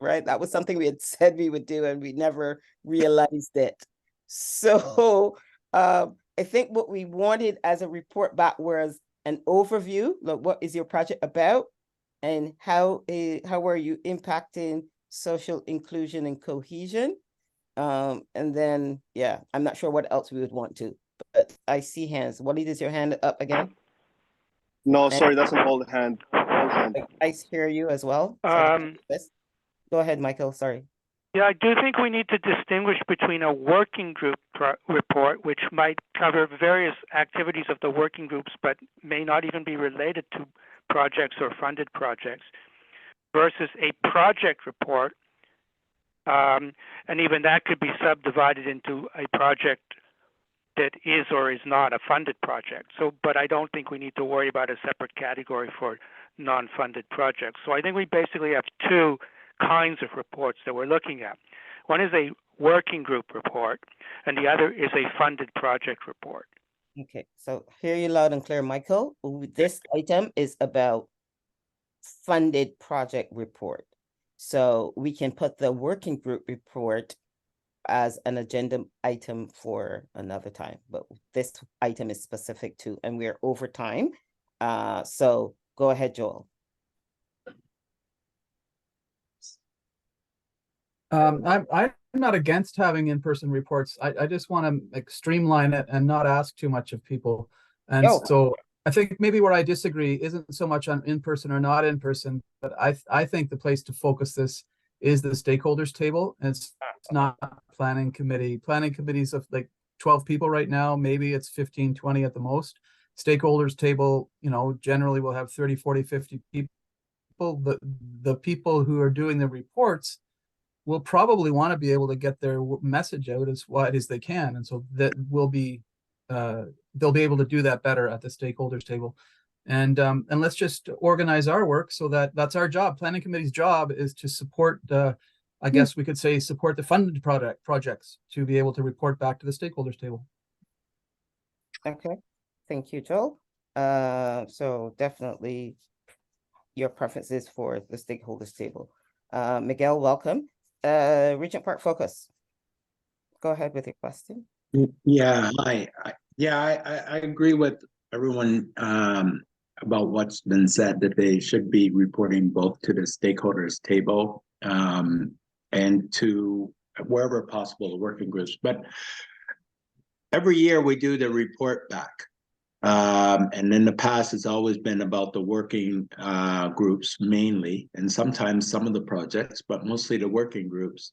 [SPEAKER 2] right? That was something we had said we would do, and we never realized it. So I think what we wanted as a report back was an overview, like what is your project about, and how are you impacting social inclusion and cohesion? And then, yeah, I'm not sure what else we would want to, but I see hands. Walid, is your hand up again?
[SPEAKER 10] No, sorry, that's an old hand.
[SPEAKER 2] I hear you as well. Go ahead, Michael, sorry.
[SPEAKER 6] Yeah, I do think we need to distinguish between a working group report, which might cover various activities of the working groups, but may not even be related to projects or funded projects, versus a project report. And even that could be subdivided into a project that is or is not a funded project. So, but I don't think we need to worry about a separate category for non-funded projects. So I think we basically have two kinds of reports that we're looking at. One is a working group report, and the other is a funded project report.
[SPEAKER 2] Okay, so hear you loud and clear, Michael. This item is about funded project report. So we can put the working group report as an agenda item for another time, but this item is specific to, and we're over time. So go ahead, Joel.
[SPEAKER 7] I'm not against having in-person reports. I just want to like streamline it and not ask too much of people. And so I think maybe where I disagree isn't so much on in-person or not in-person, but I think the place to focus this is the stakeholders table. And it's not planning committee. Planning committees of like 12 people right now, maybe it's 15, 20 at the most. Stakeholders table, you know, generally will have 30, 40, 50 people. The people who are doing the reports will probably want to be able to get their message out as wide as they can. And so that will be they'll be able to do that better at the stakeholders table. And let's just organize our work so that that's our job. Planning committee's job is to support, I guess we could say, support the funded projects to be able to report back to the stakeholders table.
[SPEAKER 2] Okay, thank you, Joel. So definitely your preference is for the stakeholders table. Miguel, welcome. Regent Park Focus. Go ahead with your question.
[SPEAKER 8] Yeah, hi. I agree with everyone about what's been said, that they should be reporting both to the stakeholders table and to wherever possible, the working groups. But every year we do the report back. And in the past, it's always been about the working groups mainly, and sometimes some of the projects, but mostly the working groups.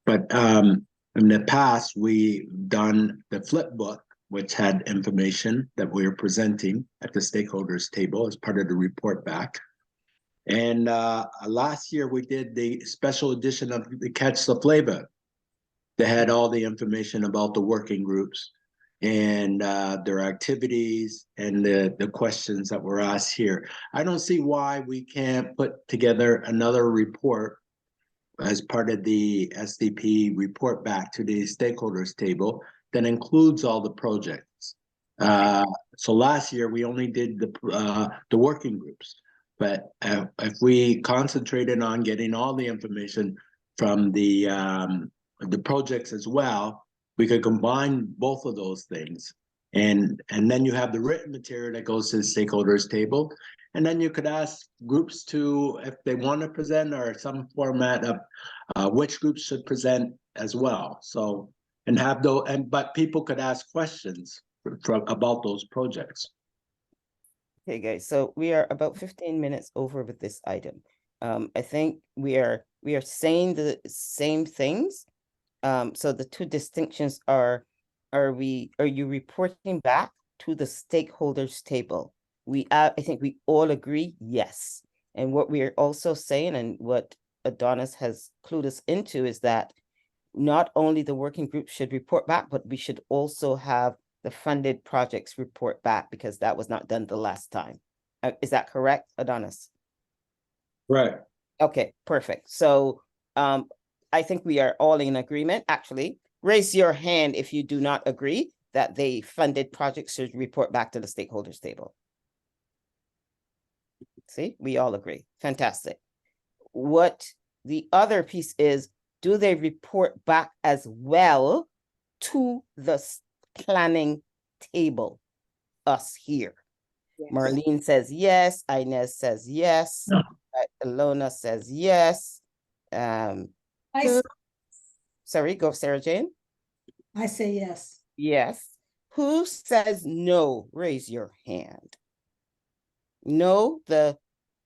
[SPEAKER 8] But in the past, we've done the flip book, which had information that we were presenting at the stakeholders table as part of the report back. And last year, we did the special edition of the Catch the Flavor that had all the information about the working groups and their activities and the questions that were asked here. I don't see why we can't put together another report as part of the SDP report back to the stakeholders table that includes all the projects. So last year we only did the working groups, but if we concentrated on getting all the information from the projects as well, we could combine both of those things. And then you have the written material that goes to the stakeholders table. And then you could ask groups to, if they want to present, or some format of which groups should present as well. So, and have those, but people could ask questions about those projects.
[SPEAKER 2] Okay, guys, so we are about 15 minutes over with this item. I think we are saying the same things. So the two distinctions are you reporting back to the stakeholders table? I think we all agree, yes. And what we are also saying, and what Adonis has clued us into, is that not only the working group should report back, but we should also have the funded projects report back, because that was not done the last time. Is that correct, Adonis?
[SPEAKER 8] Right.
[SPEAKER 2] Okay, perfect. So I think we are all in agreement. Actually, raise your hand if you do not agree that the funded projects should report back to the stakeholders table. See, we all agree. Fantastic. What the other piece is, do they report back as well to the planning table, us here?
[SPEAKER 9] Yes.
[SPEAKER 2] Marlene says yes. Inez says yes.
[SPEAKER 8] No.
[SPEAKER 2] Ilona says yes. Sorry, go Sarah Jane.
[SPEAKER 11] I say yes.
[SPEAKER 2] Yes. Who says no? Raise your hand. No, the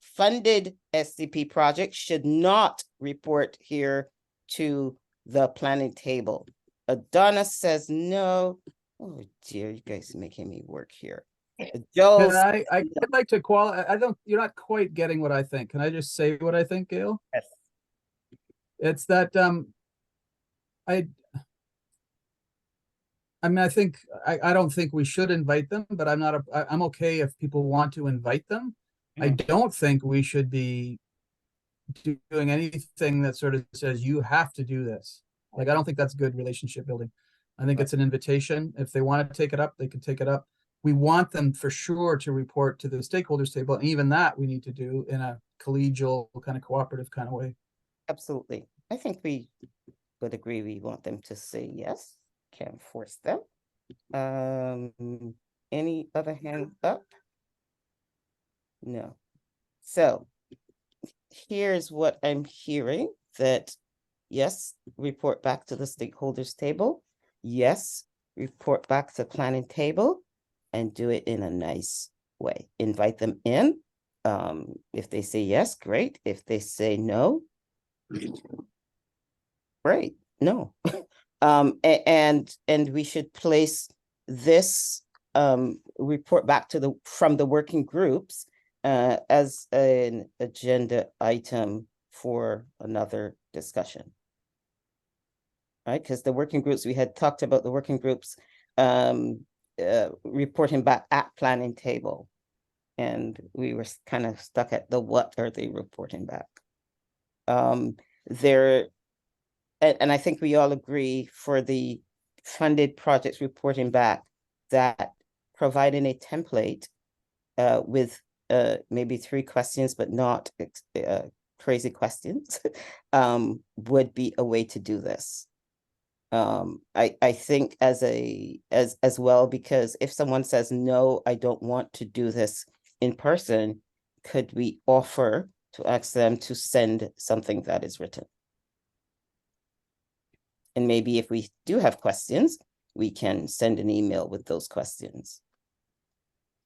[SPEAKER 2] funded SDP project should not report here to the planning table. Adonis says no. Oh dear, you guys are making me work here. Joel,
[SPEAKER 7] I'd like to you're not quite getting what I think. Can I just say what I think, Gail?
[SPEAKER 2] yes.
[SPEAKER 7] It's that I don't think we should invite them, but I'm okay if people want to invite them. I don't think we should be doing anything that sort of says you have to do this. Like, I don't think that's good relationship building. I think it's an invitation. If they want to take it up, they can take it up. We want them for sure to report to the stakeholders table. And even that we need to do in a collegial kind of cooperative kind of way.
[SPEAKER 2] Absolutely. I think we would agree. We want them to say yes. Can't force them. Any other hand up? No. So here's what I'm hearing, that yes, report back to the stakeholders table. Yes, report back to the planning table, and do it in a nice way. Invite them in. If they say yes, great. If they say no, great. No. And we should place this report back to from the working groups as an agenda item for another discussion. Right, because the working groups, we had talked about the working groups reporting back at planning table. And we were kind of stuck at the what are they reporting back? There, and I think we all agree for the funded projects reporting back that providing a template with maybe 3 questions, but not crazy questions, would be a way to do this. I think as well, because if someone says, no, I don't want to do this in person, could we offer to ask them to send something that is written? And maybe if we do have questions, we can send an email with those questions.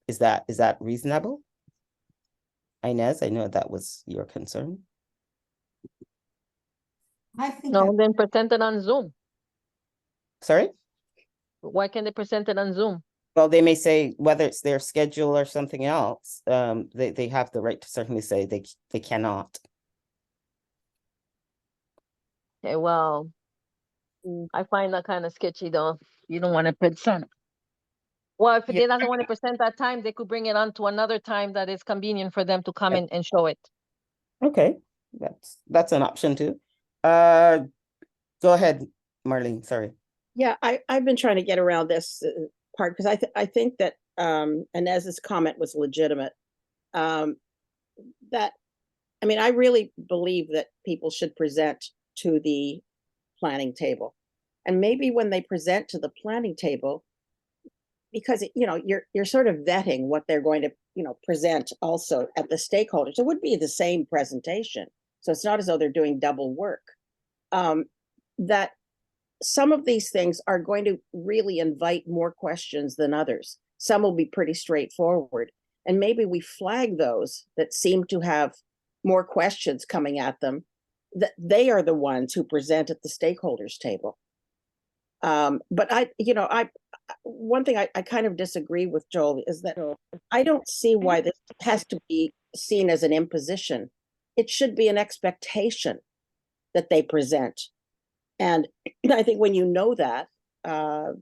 [SPEAKER 2] Is that reasonable? Inez, I know that was your concern.
[SPEAKER 11] I think
[SPEAKER 5] No, then present it on Zoom.
[SPEAKER 2] Sorry?
[SPEAKER 5] Why can't they present it on Zoom?
[SPEAKER 2] Well, they may say whether it's their schedule or something else, they have the right to certainly say they cannot.
[SPEAKER 5] Okay, well, I find that kind of sketchy though. You don't want to present. Well, if they doesn't want to present that time, they could bring it on to another time that is convenient for them to come in and show it.
[SPEAKER 2] Okay, that's an option too. Go ahead, Marlene, sorry.
[SPEAKER 9] Yeah, I've been trying to get around this part because I think that Inez's comment was legitimate. That, I mean, I really believe that people should present to the planning table, and maybe when they present to the planning table, because you're sort of vetting what they're going to present also at the stakeholders. It would be the same presentation, so it's not as though they're doing double work. That some of these things are going to really invite more questions than others. Some will be pretty straightforward. And maybe we flag those that seem to have more questions coming at them, that they are the ones who present at the stakeholders table. But one thing I kind of disagree with Joel is that I don't see why this has to be seen as an imposition. It should be an expectation that they present. And I think when you know that, why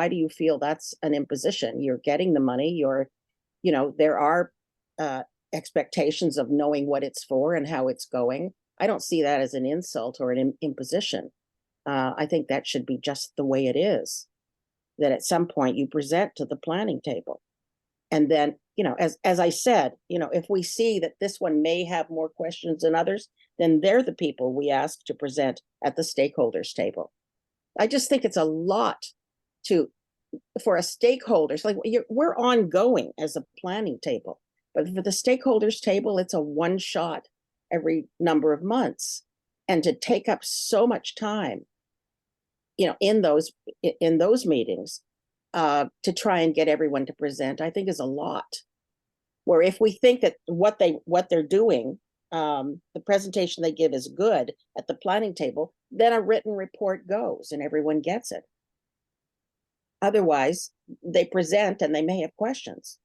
[SPEAKER 9] do you feel that's an imposition? You're getting the money, there are expectations of knowing what it's for and how it's going. I don't see that as an insult or an imposition. I think that should be just the way it is, that at some point you present to the planning table. And then, as I said, if we see that this one may have more questions than others, then they're the people we ask to present at the stakeholders table. I just think it's a lot for a stakeholders, like we're ongoing as a planning table, but for the stakeholders table, it's a one shot every number of months. And to take up so much time, in those meetings, to try and get everyone to present, I think is a lot. Where if we think that what they're doing, the presentation they give is good at the planning table, then a written report goes and everyone gets it. Otherwise, they present and they may have questions.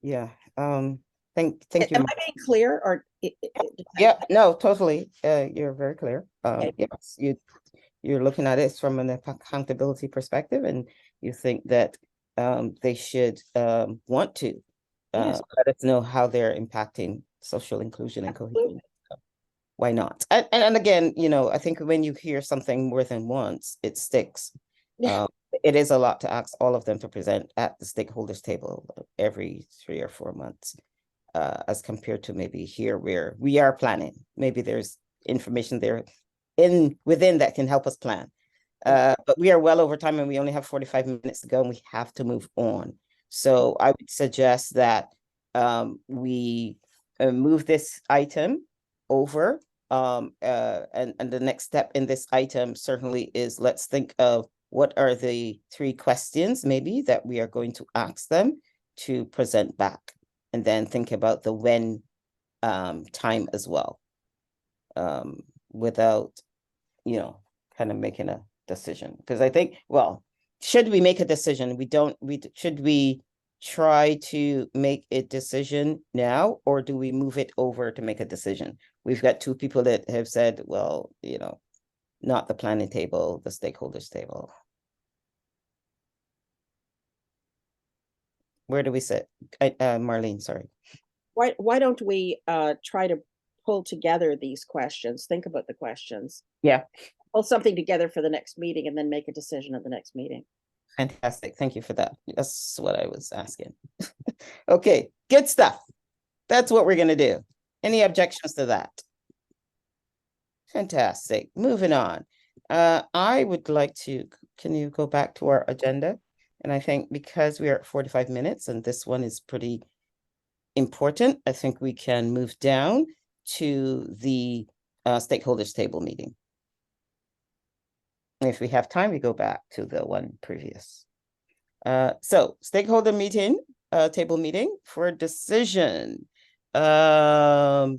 [SPEAKER 2] Yeah. Thank you.
[SPEAKER 9] Am I being clear? Or
[SPEAKER 2] yeah, no, totally. You're very clear.
[SPEAKER 9] Okay.
[SPEAKER 2] Yes, you're looking at it from an accountability perspective, and you think that they should want to
[SPEAKER 9] Yes.
[SPEAKER 2] let us know how they're impacting social inclusion and cohesion. So why not? And again, I think when you hear something more than once, it sticks.
[SPEAKER 9] Yeah.
[SPEAKER 2] It is a lot to ask all of them to present at the stakeholders table every 3 or 4 months, as compared to maybe here where we are planning. Maybe there's information there within that can help us plan. But we are well over time and we only have 45 minutes to go and we have to move on. So I would suggest that we move this item over. And the next step in this item certainly is, let's think of what are the 3 questions maybe that we are going to ask them to present back, and then think about the when time as well, without, kind of making a decision. Because I think, well, should we make a decision? Should we try to make a decision now, or do we move it over to make a decision? We've got 2 people that have said, well, not the planning table, the stakeholders table. Where do we sit? Marlene, sorry.
[SPEAKER 9] Why don't we try to pull together these questions? Think about the questions.
[SPEAKER 2] Yeah.
[SPEAKER 9] Pull something together for the next meeting and then make a decision at the next meeting.
[SPEAKER 2] Fantastic. Thank you for that. That's what I was asking. Okay, good stuff. That's what we're going to do. Any objections to that? Fantastic. Moving on. I would like to, can you go back to our agenda? And I think because we are at 45 minutes and this one is pretty important, I think we can move down to the stakeholders table meeting. If we have time, we go back to the one previous. So stakeholder meeting, table meeting for decision. Finalize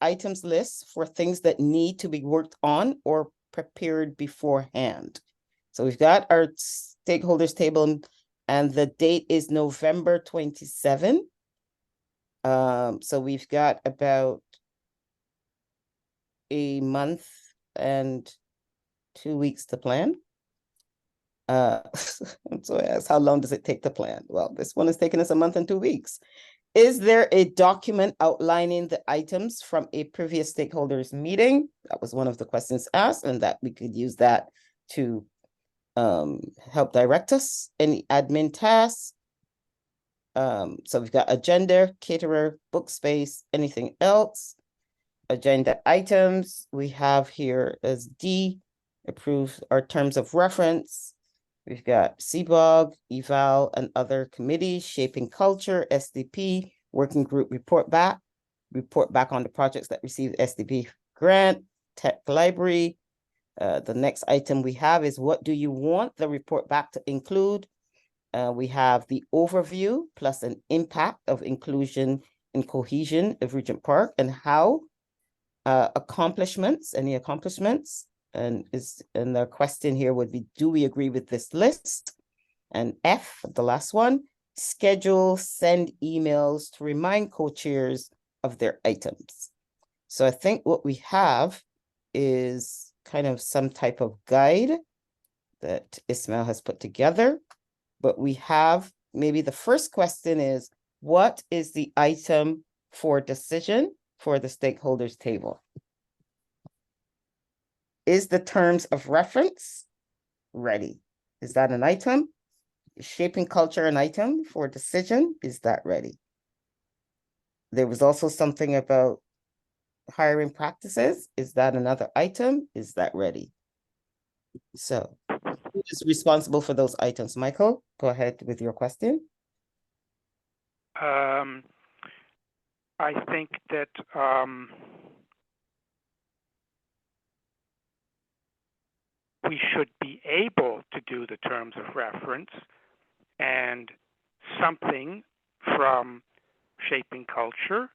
[SPEAKER 2] items list for things that need to be worked on or prepared beforehand. So we've got our stakeholders table and the date is November 27. So we've got about a month and 2 weeks to plan. So I asked, how long does it take to plan? Well, this one is taking us a month and 2 weeks. Is there a document outlining the items from a previous stakeholders meeting? That was one of the questions asked, and that we could use that to help direct us. Any admin tasks? So we've got agenda, caterer, book space, anything else? Agenda items, we have here as D, approve our terms of reference. We've got CBOG, eval, and other committees, shaping culture, SDP, working group report back on the projects that received SDP grant, tech library. The next item we have is what do you want the report back to include? We have the overview plus an impact of inclusion and cohesion of Regent Park and how accomplishments, any accomplishments, and the question here would be, do we agree with this list? And F, the last one, schedule, send emails to remind co-chairs of their items. So I think what we have is kind of some type of guide that Ismail has put together, but we have maybe the first question is, what is the item for decision for the stakeholders table? Is the terms of reference ready? Is that an item? Is shaping culture an item for decision? Is that ready? There was also something about hiring practices. Is that another item? Is that ready? So who is responsible for those items? Michael, go ahead with your question.
[SPEAKER 6] I think that we should be able to do the terms of reference and something from shaping culture,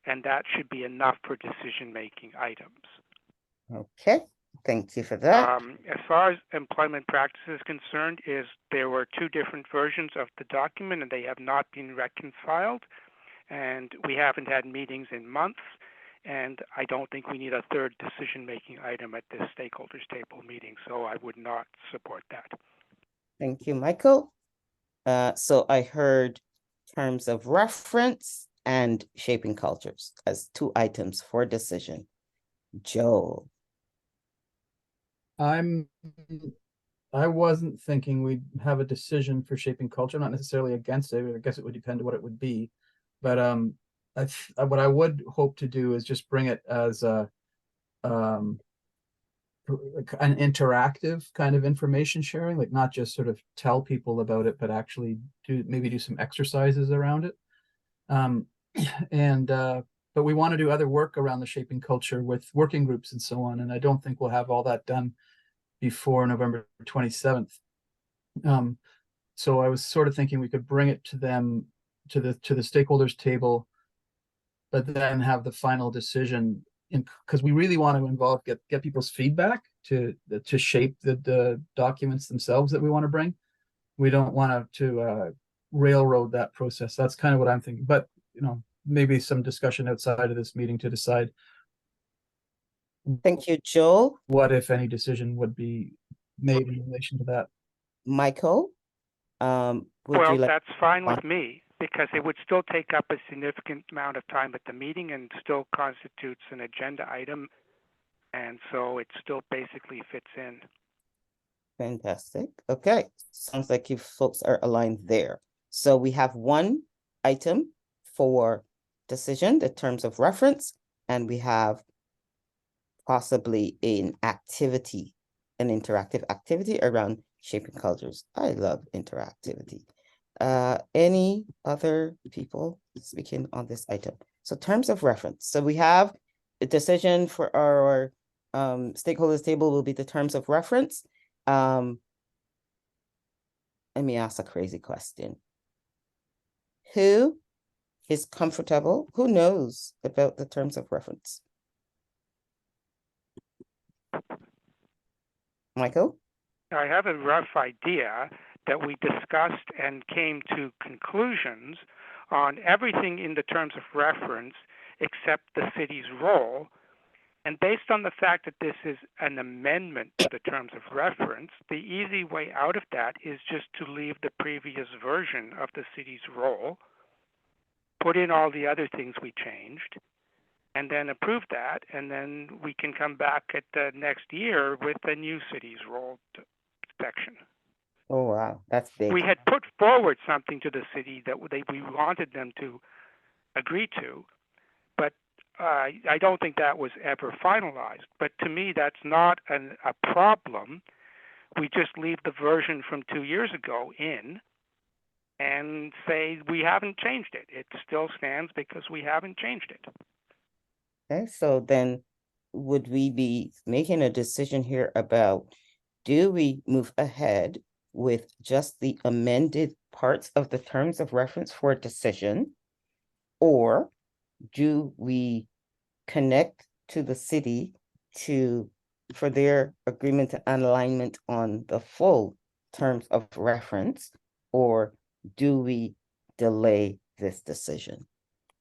[SPEAKER 6] and that should be enough for decision-making items.
[SPEAKER 2] Okay, thank you for that.
[SPEAKER 6] As far as employment practice is concerned, there were two different versions of the document, and they have not been reconciled, and we haven't had meetings in months, and I don't think we need a third decision-making item at this stakeholders table meeting, so I would not support that.
[SPEAKER 2] Thank you, Michael. So I heard terms of reference and shaping cultures as two items for decision. Joel.
[SPEAKER 7] I wasn't thinking we'd have a decision for shaping culture, not necessarily against it. I guess it would depend on what it would be. But what I would hope to do is just bring it as an interactive kind of information sharing, like not just sort of tell people about it, but actually maybe do some exercises around it. But we want to do other work around the shaping culture with working groups and so on. And I don't think we'll have all that done before November 27th. So I was sort of thinking we could bring it to them, to the stakeholders table, but then have the final decision because we really want to get people's feedback to shape the documents themselves that we want to bring. We don't want to railroad that process. That's kind of what I'm thinking. But maybe some discussion outside of this meeting to decide.
[SPEAKER 2] Thank you, Joel.
[SPEAKER 7] What, if any, decision would be made in relation to that?
[SPEAKER 2] Michael, would
[SPEAKER 6] Well,
[SPEAKER 2] you like?
[SPEAKER 6] that's fine
[SPEAKER 2] on-
[SPEAKER 6] with me, because it would still take up a significant amount of time at the meeting and still constitutes an agenda item. And so it still basically fits in.
[SPEAKER 2] Fantastic. Okay, sounds like you folks are aligned there. So we have one item for decision, the terms of reference, and we have possibly an activity, an interactive activity around shaping cultures. I love interactivity. Any other people speaking on this item? So terms of reference. So we have a decision for our stakeholders table will be the terms of reference. Let me ask a crazy question. Who is comfortable? Who knows about the terms of reference? Michael?
[SPEAKER 6] I have a rough idea that we discussed and came to conclusions on everything in the terms of reference except the city's role. And based on the fact that this is an amendment to the terms of reference, the easy way out of that is just to leave the previous version of the city's role, put in all the other things we changed, and then approve that, and then we can come back at the next year with the new city's role section.
[SPEAKER 2] Oh, wow, that's big.
[SPEAKER 6] We had put forward something to the city that we wanted them to agree to, but I don't think that was ever finalized. But to me, that's not a problem. We just leave the version from 2 years ago in and say we haven't changed it. It still stands because we haven't changed it.
[SPEAKER 2] Okay, so then would we be making a decision here about, do we move ahead with just the amended parts of the terms of reference for a decision? Or do we connect to the city for their agreement and alignment on the full terms of reference? Or do we delay this decision?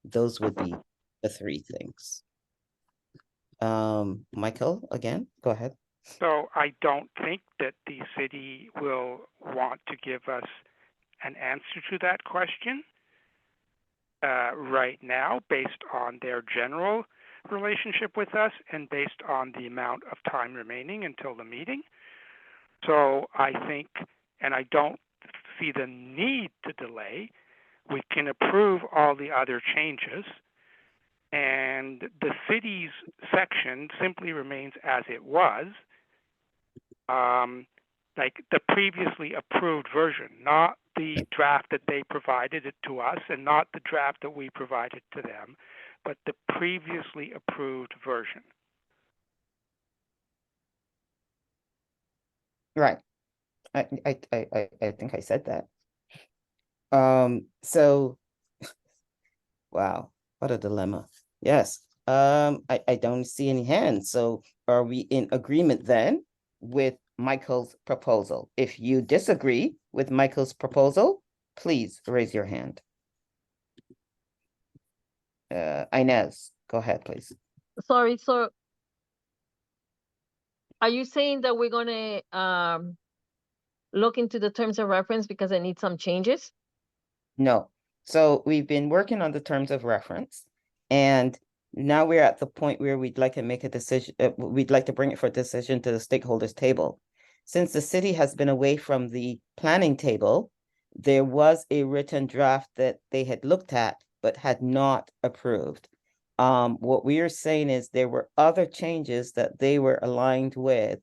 [SPEAKER 2] Those would be the three things. Michael, again, go ahead.
[SPEAKER 6] So I don't think that the city will want to give us an answer to that question right now, based on their general relationship with us and based on the amount of time remaining until the meeting. So I think, and I don't see the need to delay, we can approve all the other changes, and the city's section simply remains as it was, like the previously approved version, not the draft that they provided it to us and not the draft that we provided to them, but the previously approved version.
[SPEAKER 2] Right. I think I said that. So wow, what a dilemma. Yes. I don't see any hands. So are we in agreement then with Michael's proposal? If you disagree with Michael's proposal, please raise your hand. Inez, go ahead, please.
[SPEAKER 5] Sorry, so are you saying that we're gonna look into the terms of reference because I need some changes?
[SPEAKER 2] No. So we've been working on the terms of reference, and now we're at the point where we'd like to make a decision. We'd like to bring it for decision to the stakeholders table. Since the city has been away from the planning table, there was a written draft that they had looked at but had not approved. What we are saying is there were other changes that they were aligned with,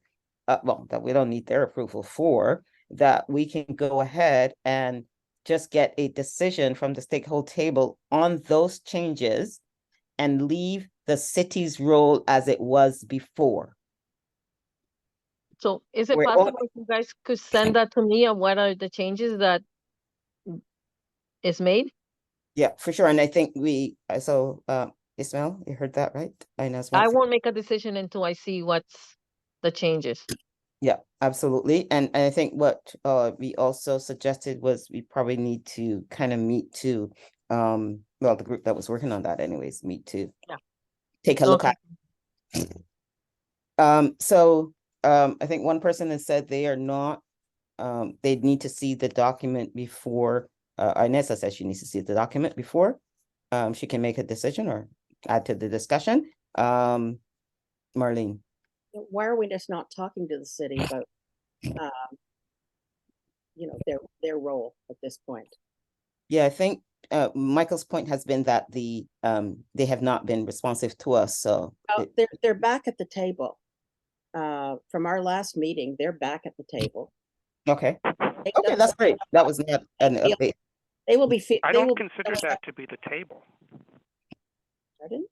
[SPEAKER 2] well, that we don't need their approval for, that we can go ahead and just get a decision from the stakeholder table on those changes and leave the city's role as it was before.
[SPEAKER 5] So is it
[SPEAKER 2] We're
[SPEAKER 5] possible if you guys could send that to me, and what are the changes that is made?
[SPEAKER 2] Yeah, for sure. And I think Ismail, you heard that, right?
[SPEAKER 5] I won't make a decision until I see what's the changes.
[SPEAKER 2] Yeah, absolutely. And I think what we also suggested was we probably need to kind of meet to, well, the group that was working on that anyways, meet to take a look at. So I think one person has said they are not they need to see the document before, Inessa says she needs to see the document before she can make a decision or add to the discussion. Marlene.
[SPEAKER 9] Why are we just not talking to the city about, their role at this point?
[SPEAKER 2] Yeah, I think Michael's point has been that they have not been responsive to us, so.
[SPEAKER 9] Well, they're back at the table. From our last meeting, they're back at the table.
[SPEAKER 2] Okay, okay, that's great. That was not an update.
[SPEAKER 9] They will be.
[SPEAKER 6] I don't consider that to be the table.
[SPEAKER 9] Pardon?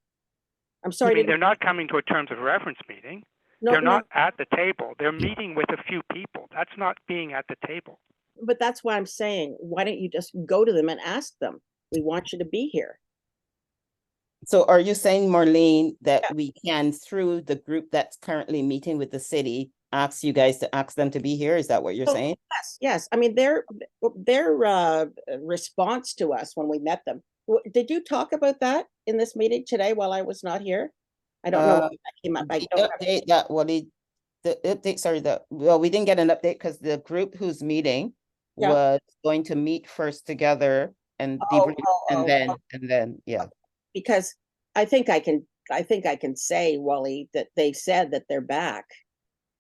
[SPEAKER 9] I'm sorry.
[SPEAKER 6] I mean, they're not coming to a terms of reference meeting.
[SPEAKER 9] No,
[SPEAKER 6] they're not at the table. They're meeting with a few people. That's not being at the table.
[SPEAKER 9] But that's why I'm saying, why don't you just go to them and ask them? We want you to be here.
[SPEAKER 2] So are you saying, Marlene, that we can, through the group that's currently meeting with the city, ask you guys to ask them to be here? Is that what you're saying?
[SPEAKER 9] Yes, yes. I mean, their response to us when we met them. Did you talk about that in this meeting today while I was not here? I don't know. That came up.
[SPEAKER 2] The update, sorry, well, we didn't get an update because the group who's meeting was going to meet first together and debrief, and then, yeah.
[SPEAKER 9] Because I think I can say, Wally, that they said that they're back.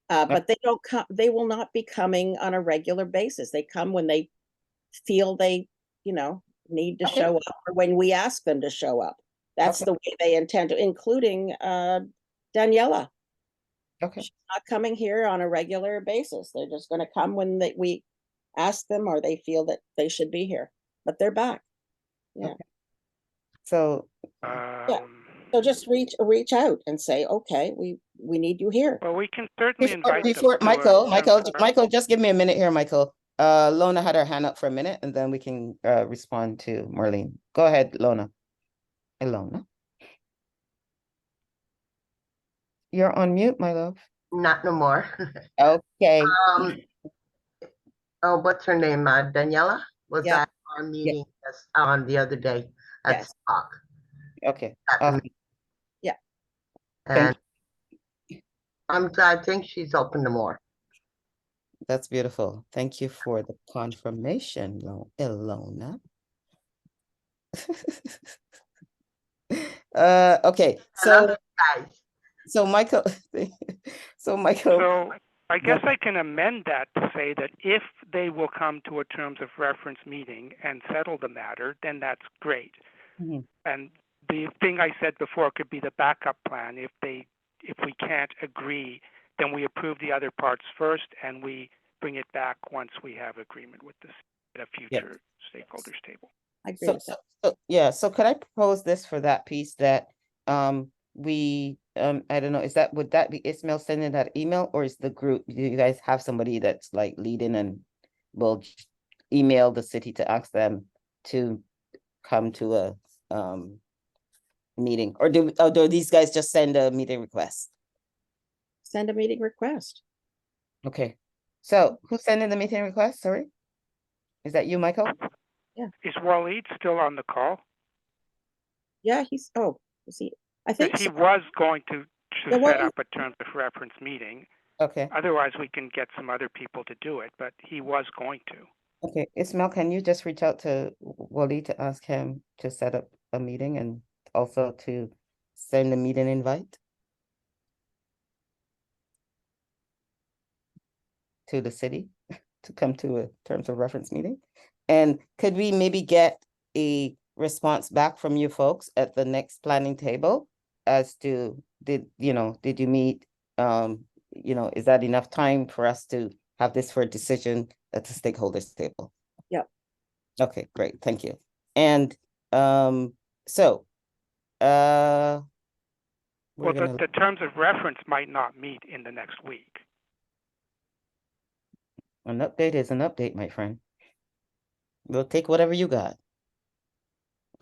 [SPEAKER 9] But they don't come, they will not be coming on a regular basis. They come when they feel they, need to show up, or when we ask them to show up. That's the way they intend to, including Daniela.
[SPEAKER 2] Okay.
[SPEAKER 9] She's not coming here on a regular basis. They're just going to come when we ask them or they feel that they should be here. But they're back. Yeah.
[SPEAKER 2] Okay. So
[SPEAKER 9] so just reach out and say, okay, we need you here.
[SPEAKER 6] Well, we can certainly invite
[SPEAKER 2] them. Michael, just give me a minute here, Michael. Lona had her hand up for a minute, and then we can respond to Marlene. Go ahead, Lona. Ilona. You're on mute, my love.
[SPEAKER 12] Not no more.
[SPEAKER 2] Okay.
[SPEAKER 12] What's her name? Daniela was at our meeting on the other day at Stock.
[SPEAKER 2] Okay.
[SPEAKER 9] Yeah.
[SPEAKER 12] And I think she's open to more.
[SPEAKER 2] That's beautiful. Thank you for the confirmation, Ilona. Okay. So Michael, so
[SPEAKER 6] I guess I can amend that to say that if they will come to a terms of reference meeting and settle the matter, then that's great.
[SPEAKER 2] Mm-hmm.
[SPEAKER 6] And the thing I said before could be the backup plan. If we can't agree, then we approve the other parts first and we bring it back once we have agreement with this at a future stakeholders table.
[SPEAKER 9] I agree with
[SPEAKER 2] that. So could I propose this for that piece that we I don't know, would that be Ismail sending that email, or is the group, do you guys have somebody that's like leading and will email the city to ask them to come to a meeting, or do these guys just send a meeting request?
[SPEAKER 9] Send a meeting request.
[SPEAKER 2] Okay, so who's sending the meeting request? Sorry, is that you, Michael?
[SPEAKER 9] Yeah.
[SPEAKER 6] Is Waleed still on the call?
[SPEAKER 9] Yeah, is he? I think
[SPEAKER 6] he was going to set up a terms of reference meeting.
[SPEAKER 2] Okay.
[SPEAKER 6] Otherwise, we can get some other people to do it, but he was going to.
[SPEAKER 2] Okay, Ismail, can you just reach out to Waleed to ask him to set up a meeting and also to send a meeting invite to the city to come to a terms of reference meeting? And could we maybe get a response back from you folks at the next planning table as to, did you meet, is that enough time for us to have this for a decision at the stakeholders table?
[SPEAKER 9] Yeah.
[SPEAKER 2] Okay, great, thank you. And the
[SPEAKER 6] terms of reference might not meet in the next week.
[SPEAKER 2] An update is an update, my friend. We'll take whatever you got.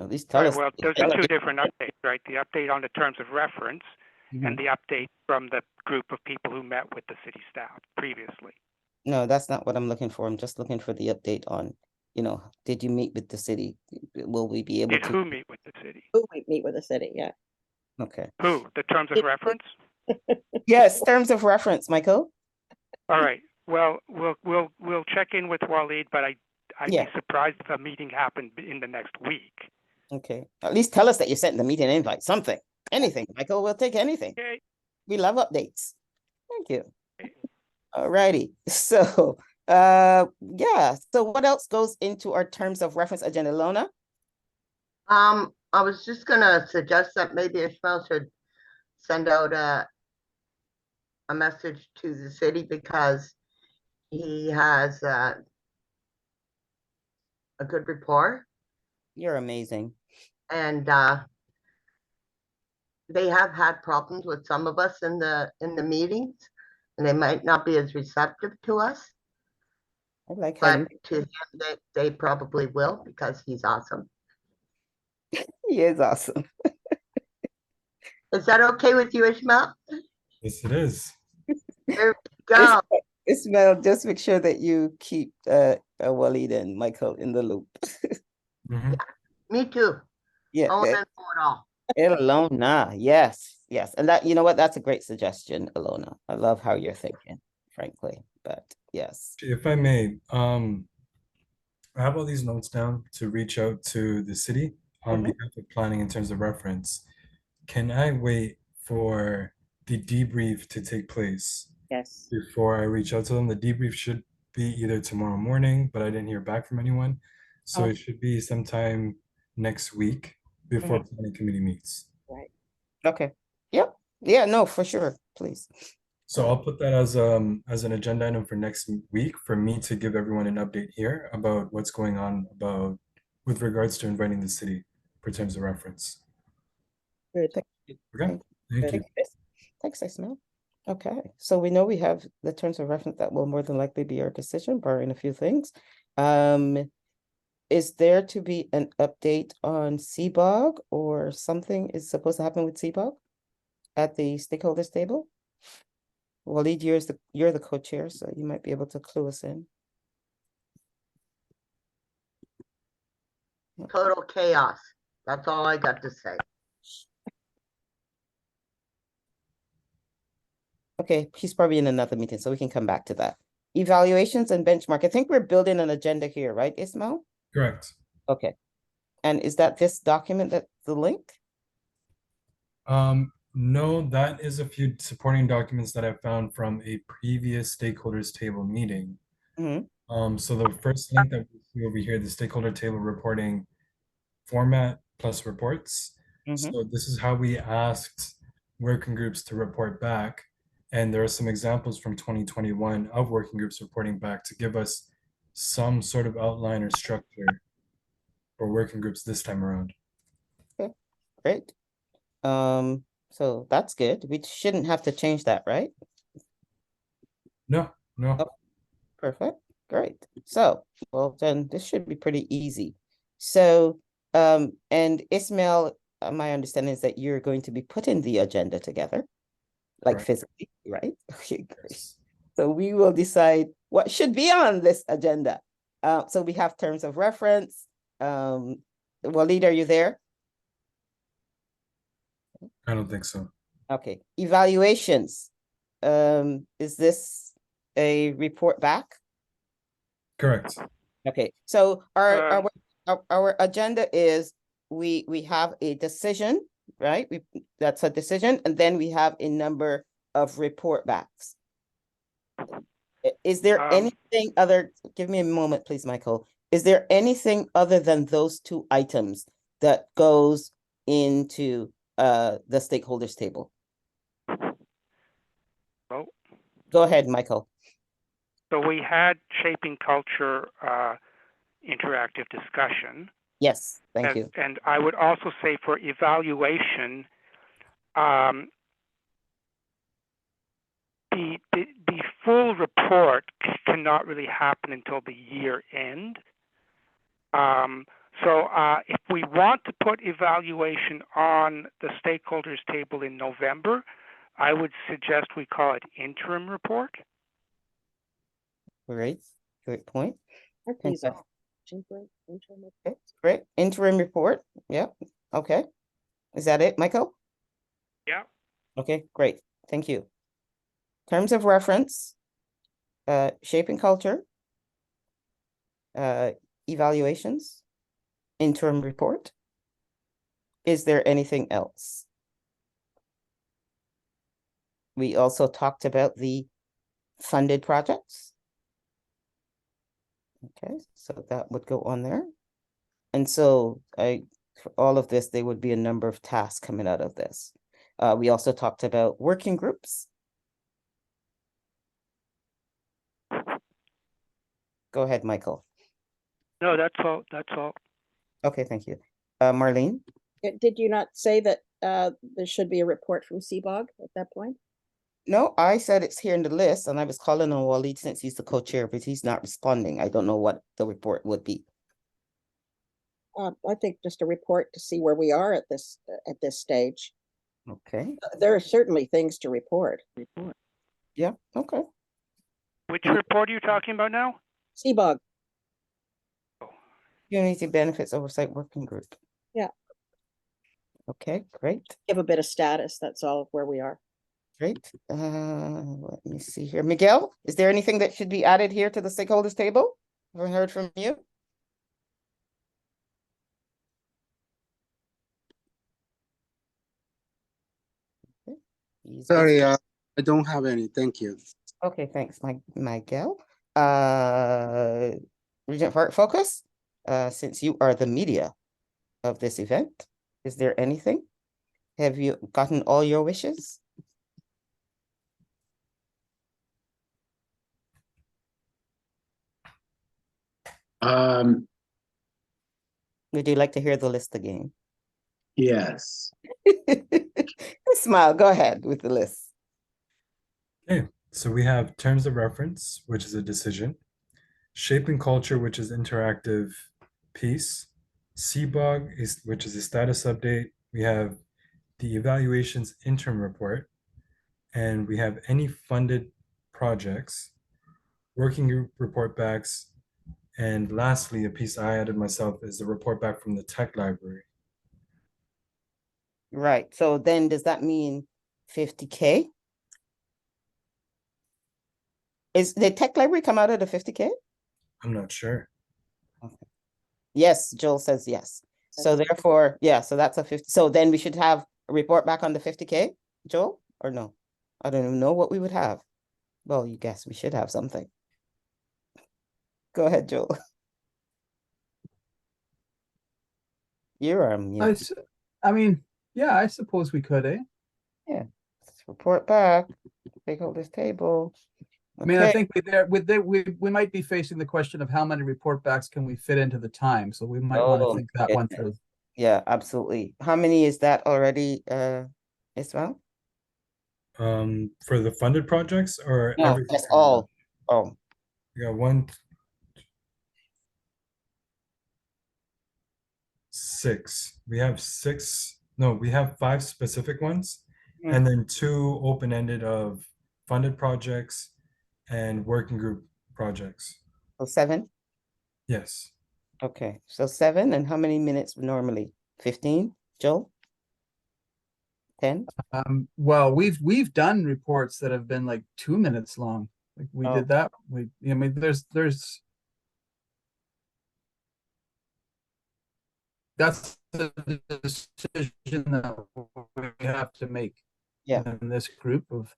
[SPEAKER 2] At least tell us.
[SPEAKER 6] Well, those are two different updates, right? The update on the terms of reference and the update from the group of people who met with the city staff previously.
[SPEAKER 2] No, that's not what I'm looking for. I'm just looking for the update on, did you meet with the city? Will we be able to?
[SPEAKER 6] Who meet with the city?
[SPEAKER 9] Who meet with the city, yeah.
[SPEAKER 2] Okay.
[SPEAKER 6] Who? The terms of reference?
[SPEAKER 2] Yes, terms of reference, Michael.
[SPEAKER 6] All right. Well, we'll check in with Waleed, but I'd
[SPEAKER 2] Yeah.
[SPEAKER 6] be surprised if a meeting happened in the next week.
[SPEAKER 2] Okay, at least tell us that you sent the meeting invite, something, anything, Michael, we'll take anything.
[SPEAKER 6] Okay.
[SPEAKER 2] We love updates. Thank you.
[SPEAKER 6] Okay.
[SPEAKER 2] All righty, so, yeah, so what else goes into our terms of reference agenda, Lona?
[SPEAKER 12] I was just gonna suggest that maybe Ishmael should send out a message to the city because he has a good rapport
[SPEAKER 2] You're amazing.
[SPEAKER 12] and they have had problems with some of us in the meetings and they might not be as receptive to us,
[SPEAKER 2] I like how
[SPEAKER 12] but to him they probably will because he's awesome.
[SPEAKER 2] he is awesome.
[SPEAKER 12] Is that okay with you, Ishmael?
[SPEAKER 3] Yes, it is.
[SPEAKER 12] There we go.
[SPEAKER 2] Ismail, just make sure that you keep Waleed and Michael in the loop.
[SPEAKER 3] Mhm.
[SPEAKER 12] Me too.
[SPEAKER 2] Yeah,
[SPEAKER 12] Oh, and know it all.
[SPEAKER 2] Ilona, yes, yes. And that, you know what, that's a great suggestion, Ilona. I love how you're thinking, frankly, but yes.
[SPEAKER 3] If I may, I have all these notes down to reach out to the city on behalf of planning in terms of reference. Can I wait for the debrief to take place
[SPEAKER 9] Yes.
[SPEAKER 3] before I reach out to them? The debrief should be either tomorrow morning, but I didn't hear back from anyone. So it should be sometime next week before planning committee meets.
[SPEAKER 9] Right.
[SPEAKER 2] Okay. Yep. Yeah, no, for sure, please.
[SPEAKER 3] So I'll put that as an agenda item for next week for me to give everyone an update here about what's going on with regards to inviting the city for terms of reference.
[SPEAKER 9] Good.
[SPEAKER 2] Thank you.
[SPEAKER 3] Okay, thank you.
[SPEAKER 2] Thanks, Ismail. Okay, so we know we have the terms of reference that will more than likely be our decision, barring a few things. Is there to be an update on CBOG or something is supposed to happen with CBOG at the stakeholders table? Waleed, you're the co-chair, so you might be able to clue us in.
[SPEAKER 12] Total chaos. That's all I got to say.
[SPEAKER 2] Okay, he's probably in another meeting, so we can come back to that. Evaluations and benchmark. I think we're building an agenda here, right, Ismail?
[SPEAKER 3] Correct.
[SPEAKER 2] Okay. And is that this document that's the link?
[SPEAKER 3] No, that is a few supporting documents that I found from a previous stakeholders table meeting. So the first link that we see over here, the stakeholder table reporting format plus reports. So this is how we asked working groups to report back. And there are some examples from 2021 of working groups reporting back to give us some sort of outline or structure for working groups this time around.
[SPEAKER 2] Okay, great. So that's good. We shouldn't have to change that, right?
[SPEAKER 3] No.
[SPEAKER 2] Oh, perfect. Great. So, well, then this should be pretty easy. So, and Ismail, my understanding is that you're going to be putting the agenda together, like
[SPEAKER 3] Correct.
[SPEAKER 2] physically, right? Okay, great. So we will decide what should be on this agenda. So we have terms of reference. Waleed, are you there?
[SPEAKER 3] I don't think so.
[SPEAKER 2] Okay, evaluations. Is this a report back?
[SPEAKER 3] Correct.
[SPEAKER 2] Okay, so our agenda is we have a decision, right? That's a decision, and then we have a number of report backs. Is there anything other? Give me a moment, please, Michael. Is there anything other than those two items that goes into the stakeholders table?
[SPEAKER 6] Oh.
[SPEAKER 2] Go ahead, Michael.
[SPEAKER 6] So we had shaping culture interactive discussion.
[SPEAKER 2] Yes, thank you.
[SPEAKER 6] And I would also say for evaluation, the full report cannot really happen until the year end. So if we want to put evaluation on the stakeholders table in November, I would suggest we call it interim report.
[SPEAKER 2] Great point.
[SPEAKER 9] Interim
[SPEAKER 2] Okay, great. Interim report. Yeah. Okay. Is that it, Michael?
[SPEAKER 6] Yeah.
[SPEAKER 2] Okay, great. Thank you. Terms of reference. shaping culture, evaluations, interim report. Is there anything else? We also talked about the funded projects. Okay, so that would go on there. And so for all of this, there would be a number of tasks coming out of this. We also talked about working groups. Go ahead, Michael.
[SPEAKER 6] No, that's all. That's all.
[SPEAKER 2] Okay, thank you. Marlene?
[SPEAKER 9] Did you not say that there should be a report from CBOG at that point?
[SPEAKER 2] No, I said it's here in the list, and I was calling on Waleed since he's the co-chair, but he's not responding. I don't know what the report would be.
[SPEAKER 9] I think just a report to see where we are at this stage.
[SPEAKER 2] Okay.
[SPEAKER 9] There are certainly things to report.
[SPEAKER 2] Yeah, okay.
[SPEAKER 6] Which report are you talking about now?
[SPEAKER 9] CBOG.
[SPEAKER 2] Community Benefits Oversight Working Group.
[SPEAKER 9] Yeah.
[SPEAKER 2] Okay, great.
[SPEAKER 9] Give a bit of status, that's all of where we are.
[SPEAKER 2] Great. Let me see here. Miguel, is there anything that should be added here to the stakeholders table? Haven't heard from you. Okay.
[SPEAKER 13] Sorry, I don't have any. Thank you.
[SPEAKER 2] Okay, thanks, Miguel. Regent Park Focus, since you are the media of this event, is there anything? Have you gotten all your wishes? Would you like to hear the list again?
[SPEAKER 8] Yes.
[SPEAKER 2] Smile, go ahead with the list.
[SPEAKER 3] Okay, so we have terms of reference, which is a decision, shaping culture, which is interactive piece, CBOG, which is a status update. We have the evaluations interim report, and we have any funded projects, working group report backs, and lastly, a piece I added myself is the report back from the tech library.
[SPEAKER 2] Right, so then does that mean 50K? Is the tech library come out of the 50K?
[SPEAKER 3] I'm not sure.
[SPEAKER 2] Okay. Yes, Joel says yes. So therefore, yeah, so that's a 50. So then we should have a report back on the 50K, Joel, or no? I don't even know what we would have. Well, you guess we should have something. Go ahead, Joel. You're on mute.
[SPEAKER 7] I mean, yeah, I suppose we could, eh?
[SPEAKER 2] Yeah, let's report back. Stakeholders table.
[SPEAKER 7] I mean, I think we might be facing the question of how many report backs can we fit into the time, so we might want to think that one through.
[SPEAKER 2] Yeah, absolutely. How many is that already, Ismail?
[SPEAKER 3] For the funded projects or
[SPEAKER 2] No,
[SPEAKER 3] everything?
[SPEAKER 2] that's all. Oh,
[SPEAKER 3] We got 1, 6. We have 6. No, we have 5 specific ones, and then 2 open-ended of funded projects and working group projects.
[SPEAKER 2] so 7?
[SPEAKER 3] Yes.
[SPEAKER 2] Okay, so 7, and how many minutes normally? 15, Joel? 10?
[SPEAKER 7] Well, we've done reports that have been like 2 minutes long. Like we did that. I mean, there's that's the decision that we have to make in this group of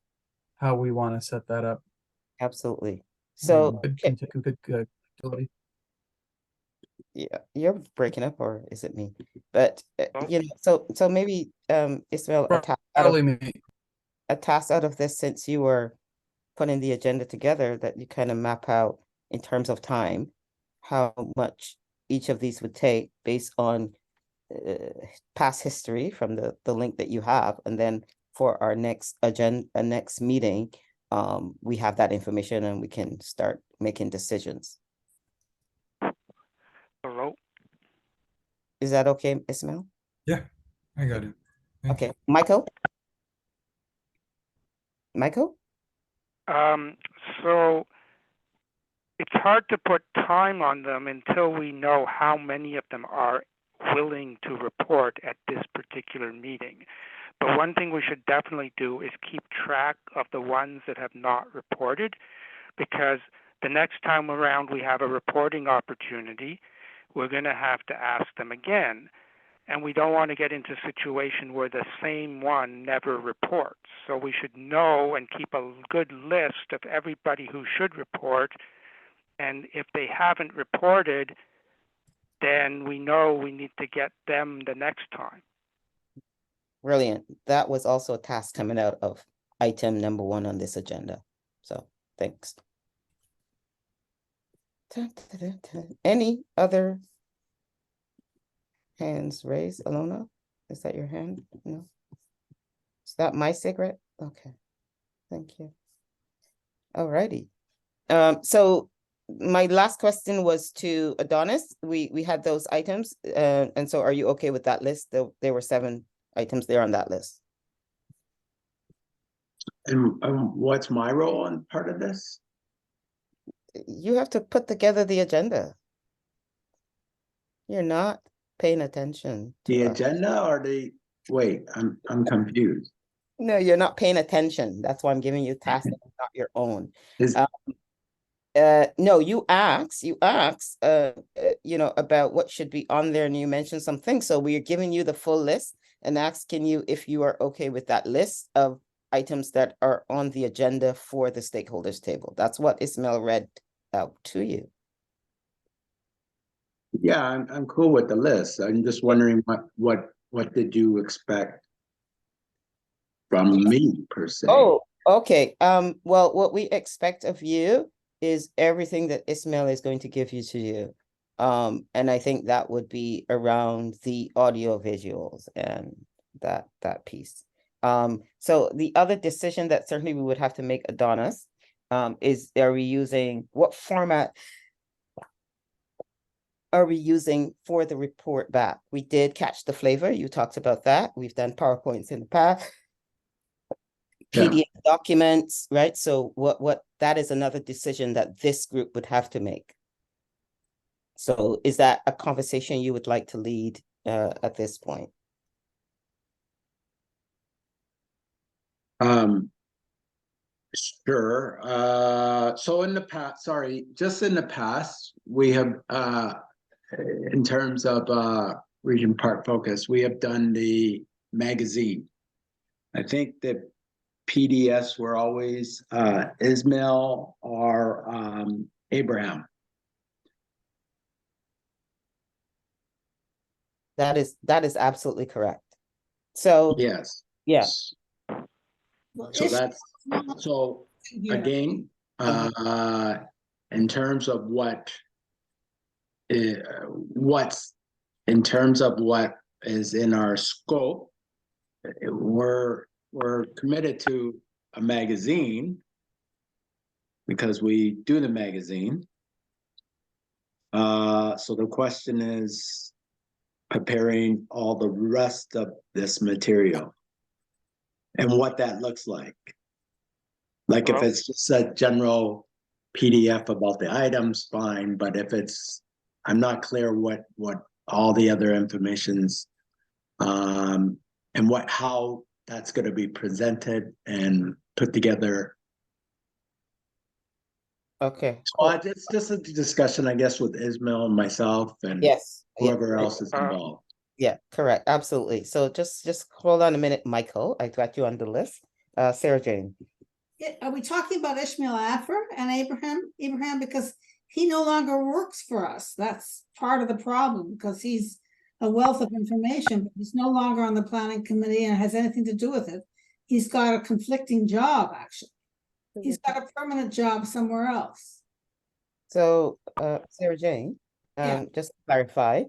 [SPEAKER 7] how we want to set that up.
[SPEAKER 2] Absolutely. So
[SPEAKER 7] good.
[SPEAKER 2] Yeah, you're breaking up, or is it me? But you know, so maybe Ismail, a task out of this, since you were putting the agenda together, that you kind of map out in terms of time how much each of these would take based on past history from the link that you have, and then for our next next meeting, we have that information and we can start making decisions.
[SPEAKER 6] Hello?
[SPEAKER 2] Is that okay, Ismail?
[SPEAKER 3] Yeah, I got it. Thank
[SPEAKER 2] okay, you. Michael?
[SPEAKER 6] So it's hard to put time on them until we know how many of them are willing to report at this particular meeting. But one thing we should definitely do is keep track of the ones that have not reported, because the next time around we have a reporting opportunity, we're going to have to ask them again. And we don't want to get into a situation where the same one never reports. So we should know and keep a good list of everybody who should report. And if they haven't reported, then we know we need to get them the next time.
[SPEAKER 2] Brilliant. That was also a task coming out of item number 1 on this agenda. So thanks. Any other hands raised? Alona, is that your hand? No. Is that my cigarette? Okay. Thank you. All righty. So my last question was to Adonis. We had those items. And so are you okay with that list? There were 7 items there on that list.
[SPEAKER 8] And what's my role on part of this?
[SPEAKER 2] You have to put together the agenda. You're not paying attention to
[SPEAKER 8] The
[SPEAKER 2] us.
[SPEAKER 8] agenda or the, wait, I'm confused.
[SPEAKER 2] No, you're not paying attention. That's why I'm giving you tasks that are not your own.
[SPEAKER 8] Is
[SPEAKER 2] No, you asked, you know, about what should be on there, and you mentioned some things. So we are giving you the full list and asking you if you are okay with that list of items that are on the agenda for the stakeholders table. That's what Ismail read out to you.
[SPEAKER 8] Yeah, I'm cool with the list. I'm just wondering what did you expect from me per se?
[SPEAKER 2] Oh, okay. Well, what we expect of you is everything that Ismail is going to give you to you. And I think that would be around the audio visuals and that piece. So the other decision that certainly we would have to make, Adonis, is what format are we using for the report back? We did catch the flavor. You talked about that. We've done PowerPoints in the past. PDF documents, right? So what that is another decision that this group would have to make. So is that a conversation you would like to lead at this point?
[SPEAKER 8] Sure. So in the past, just in the past, we have in terms of Regent Park Focus, we have done the magazine. I think that PDFs were always Ismail or Abraham.
[SPEAKER 2] That is absolutely correct. So
[SPEAKER 8] yes.
[SPEAKER 2] Yes.
[SPEAKER 11] Well,
[SPEAKER 8] So that's so again, in terms of what's in terms of what is in our scope, we're committed to a magazine because we do the magazine. So the question is preparing all the rest of this material and what that looks like. Like if it's just a general PDF about the items, fine. But if I'm not clear what all the other information's and how that's going to be presented and put together.
[SPEAKER 2] Okay.
[SPEAKER 8] So it's just a discussion, I guess, with Ismail and myself and whoever else is involved.
[SPEAKER 2] Yeah, correct. Absolutely. So just hold on a minute, Michael. I got you on the list. Sarah Jane.
[SPEAKER 11] Are we talking about Ishmael Affer and Abraham? Because he no longer works for us. That's part of the problem, because he's a wealth of information, but he's no longer on the planning committee and has anything to do with it. He's got a conflicting job, actually. He's got a permanent job somewhere else.
[SPEAKER 2] So, Sarah Jane, just to clarify,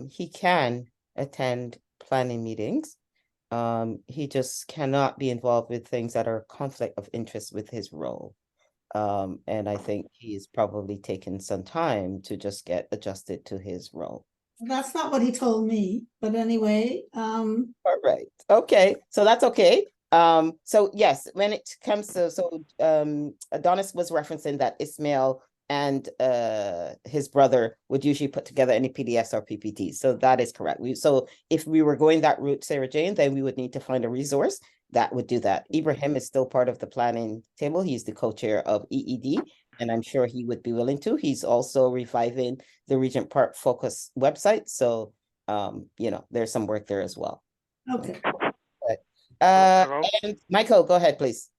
[SPEAKER 2] he can attend planning meetings. He just cannot be involved with things that are conflict of interest with his role. And I think he's probably taken some time to just get adjusted to his role.
[SPEAKER 11] That's not what he told me, but anyway.
[SPEAKER 2] All right. Okay. So that's okay. So yes, when it comes to, Adonis was referencing that Ismail and his brother would usually put together any PDFs or PPTs. So that is correct. So if we were going that route, Sarah Jane, then we would need to find a resource that would do that. Ibrahim is still part of the planning table. He's the co-chair of EED, and I'm sure he would be willing to. He's also reviving the Regent Park Focus website. So, you know, there's some work there as well.
[SPEAKER 11] Okay.
[SPEAKER 6] Hello?
[SPEAKER 2] And Michael, go ahead, please.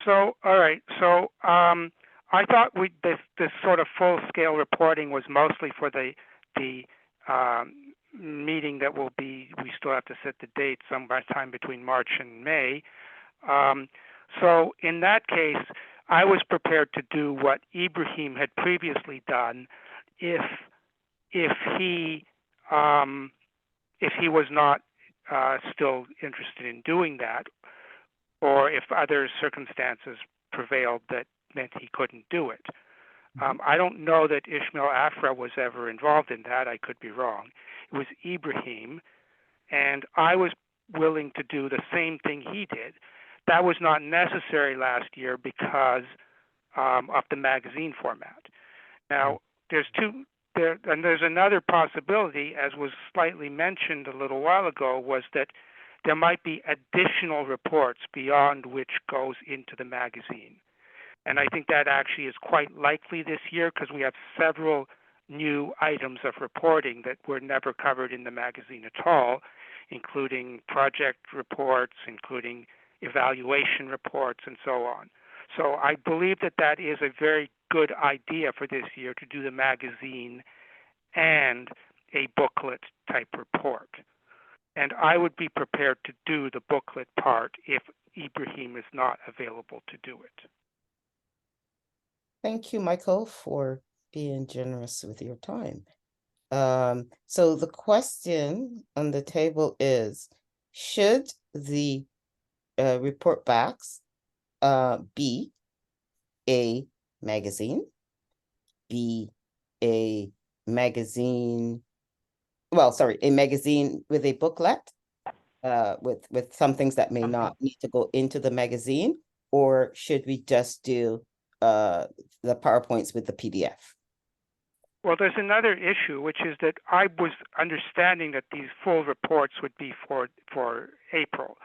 [SPEAKER 6] So, all right. So, I thought this sort of full-scale reporting was mostly for the meeting that will be. We still have to set the date sometime between March and May. So, in that case, I was prepared to do what Ibrahim had previously done, if he was not still interested in doing that, or if other circumstances prevailed that meant he couldn't do it. I don't know that Ismail Afra was ever involved in that. I could be wrong. It was Ibrahim, and I was willing to do the same thing he did. That was not necessary last year because of the magazine format. Now, there's another possibility, as was slightly mentioned a little while ago, was that there might be additional reports beyond which goes into the magazine. And I think that actually is quite likely this year because we have several new items of reporting that were never covered in the magazine at all, including project reports, including evaluation reports, and so on. So I believe that that is a very good idea for this year to do the magazine and a booklet type report. And I would be prepared to do the booklet part if Ibrahim is not available to do it.
[SPEAKER 2] Thank you, Michael, for being generous with your time. So the question on the table is, should the report backs be a magazine, be a magazine, a magazine with a booklet, with some things that may not need to go into the magazine, or should we just do the PowerPoints with the PDF?
[SPEAKER 6] Well, there's another issue, which is that I was understanding that these full reports would be for April.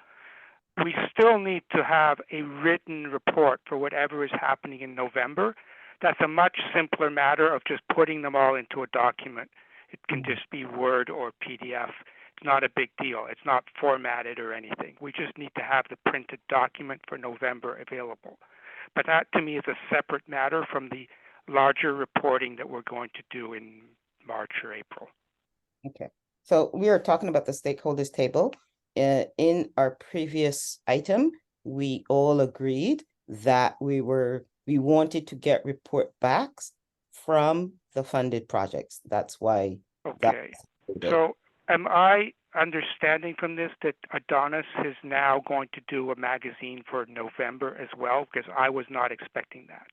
[SPEAKER 6] We still need to have a written report for whatever is happening in November. That's a much simpler matter of just putting them all into a document. It can just be Word or PDF. It's not a big deal. It's not formatted or anything. We just need to have the printed document for November available. But that, to me, is a separate matter from the larger reporting that we're going to do in March or April.
[SPEAKER 2] Okay. So we are talking about the stakeholders table. In our previous item, we all agreed that we wanted to get report backs from the funded projects. That's why.
[SPEAKER 6] Okay. So am I understanding from this that Adonis is now going to do a magazine for November as well? Because I was not expecting that.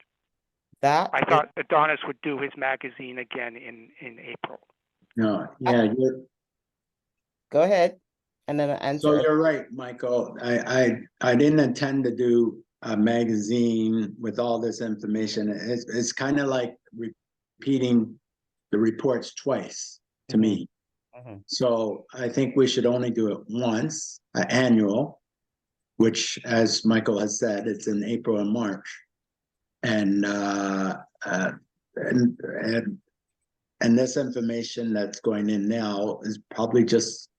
[SPEAKER 6] I thought Adonis would do his magazine again in April.
[SPEAKER 8] No, yeah,
[SPEAKER 2] go ahead. And then answer.
[SPEAKER 8] So you're right, Michael. I didn't intend to do a magazine with all this information. It's kind of like repeating the reports twice to me. So I think we should only do it once, annual, which, as Michael has said, it's in April and March, and this information that's going in now is probably just.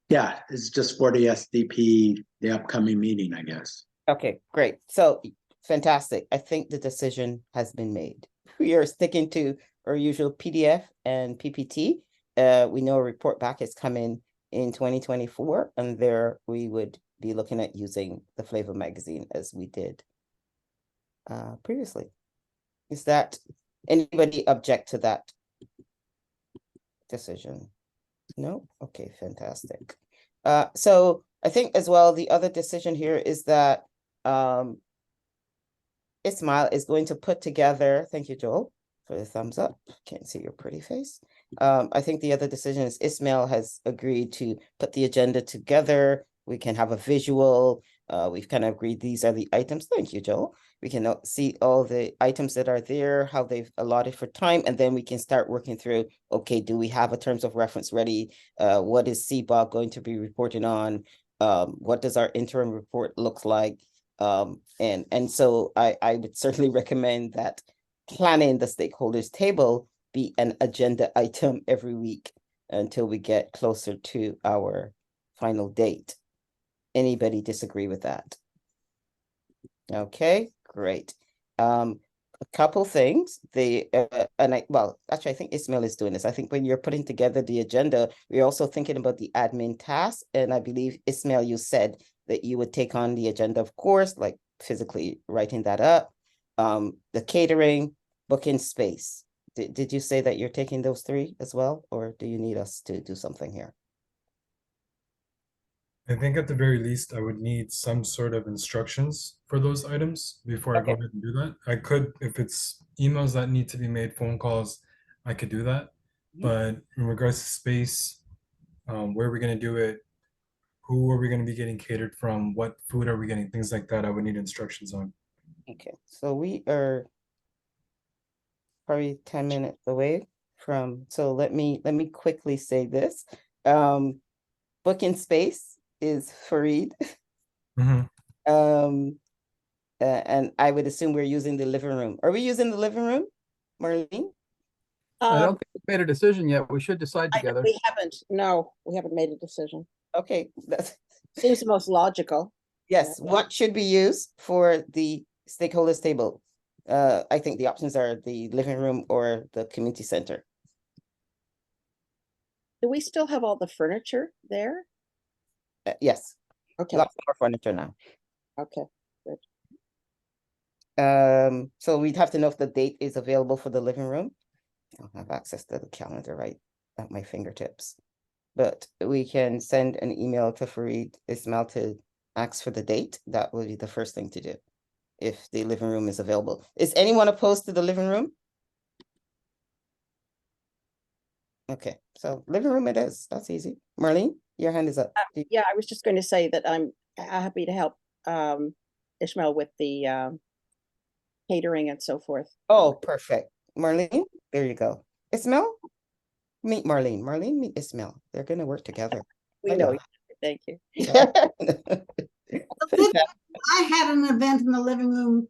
[SPEAKER 8] Yeah, it's just for the SDP, the upcoming meeting, I guess.
[SPEAKER 2] Okay, great. So fantastic. I think the decision has been made. We are sticking to our usual PDF and PPT. We know a report back is coming in 2024, and there we would be looking at using the Flavor magazine as we did previously. Is that anybody object to that decision? No? Okay, fantastic. So I think as well, the other decision here is that Ismail is going to put together, thank you, Joel, for the thumbs up. Can't see your pretty face. I think the other decision is Ismail has agreed to put the agenda together. We can have a visual. We've kind of agreed these are the items. Thank you, Joel. We can see all the items that are there, how they've allotted for time, and then we can start working through, okay, do we have a terms of reference ready? What is CBOC going to be reporting on? What does our interim report look like? And so I would certainly recommend that planning the stakeholders table be an agenda item every week until we get closer to our final date. Anybody disagree with that? Okay, great. A couple things. Well, actually, I think Ismail is doing this. I think when you're putting together the agenda, we're also thinking about the admin tasks. And I believe, Ismail, you said that you would take on the agenda, of course, like physically writing that up. The catering, booking space. Did you say that you're taking those three as well? Or do you need us to do something here?
[SPEAKER 3] I think at the very least, I would need some sort of instructions for those items before I go ahead and do that. I could, if it's emails that need to be made, phone calls, I could do that. But in regards to space, where are we going to do it? Who are we going to be getting catered from? What food are we getting? Things like that, I would need instructions on.
[SPEAKER 2] Okay, so we are probably 10 minutes away from, so let me quickly say this. Booking space is Fareed.
[SPEAKER 3] Mm-hmm.
[SPEAKER 2] And I would assume we're using the living room. Are we using the living room, Marlene?
[SPEAKER 7] I don't think we've made a decision yet. We should decide together.
[SPEAKER 9] We haven't. No, we haven't made a decision.
[SPEAKER 2] Okay, that
[SPEAKER 9] seems the most logical.
[SPEAKER 2] Yes. Yeah. What should we use for the stakeholders table? I think the options are the living room or the community center.
[SPEAKER 9] Do we still have all the furniture there?
[SPEAKER 2] Yes.
[SPEAKER 9] Okay.
[SPEAKER 2] Lots more furniture now.
[SPEAKER 9] Okay. Good.
[SPEAKER 2] So we'd have to know if the date is available for the living room. I don't have access to the calendar right at my fingertips, but we can send an email to Fareed Ismail to ask for the date. That would be the first thing to do if the living room is available. Is anyone opposed to the living room? Okay, so living room it is. That's easy. Marlene, your hand is up.
[SPEAKER 9] Yeah, I was just going to say that I'm happy to help Ishmael with the catering and so forth.
[SPEAKER 2] Oh, perfect. Marlene, there you go. Ismail, meet Marlene. Marlene, meet Ismail. They're going to work together.
[SPEAKER 9] We know. Thank you.
[SPEAKER 11] I had an event in the living room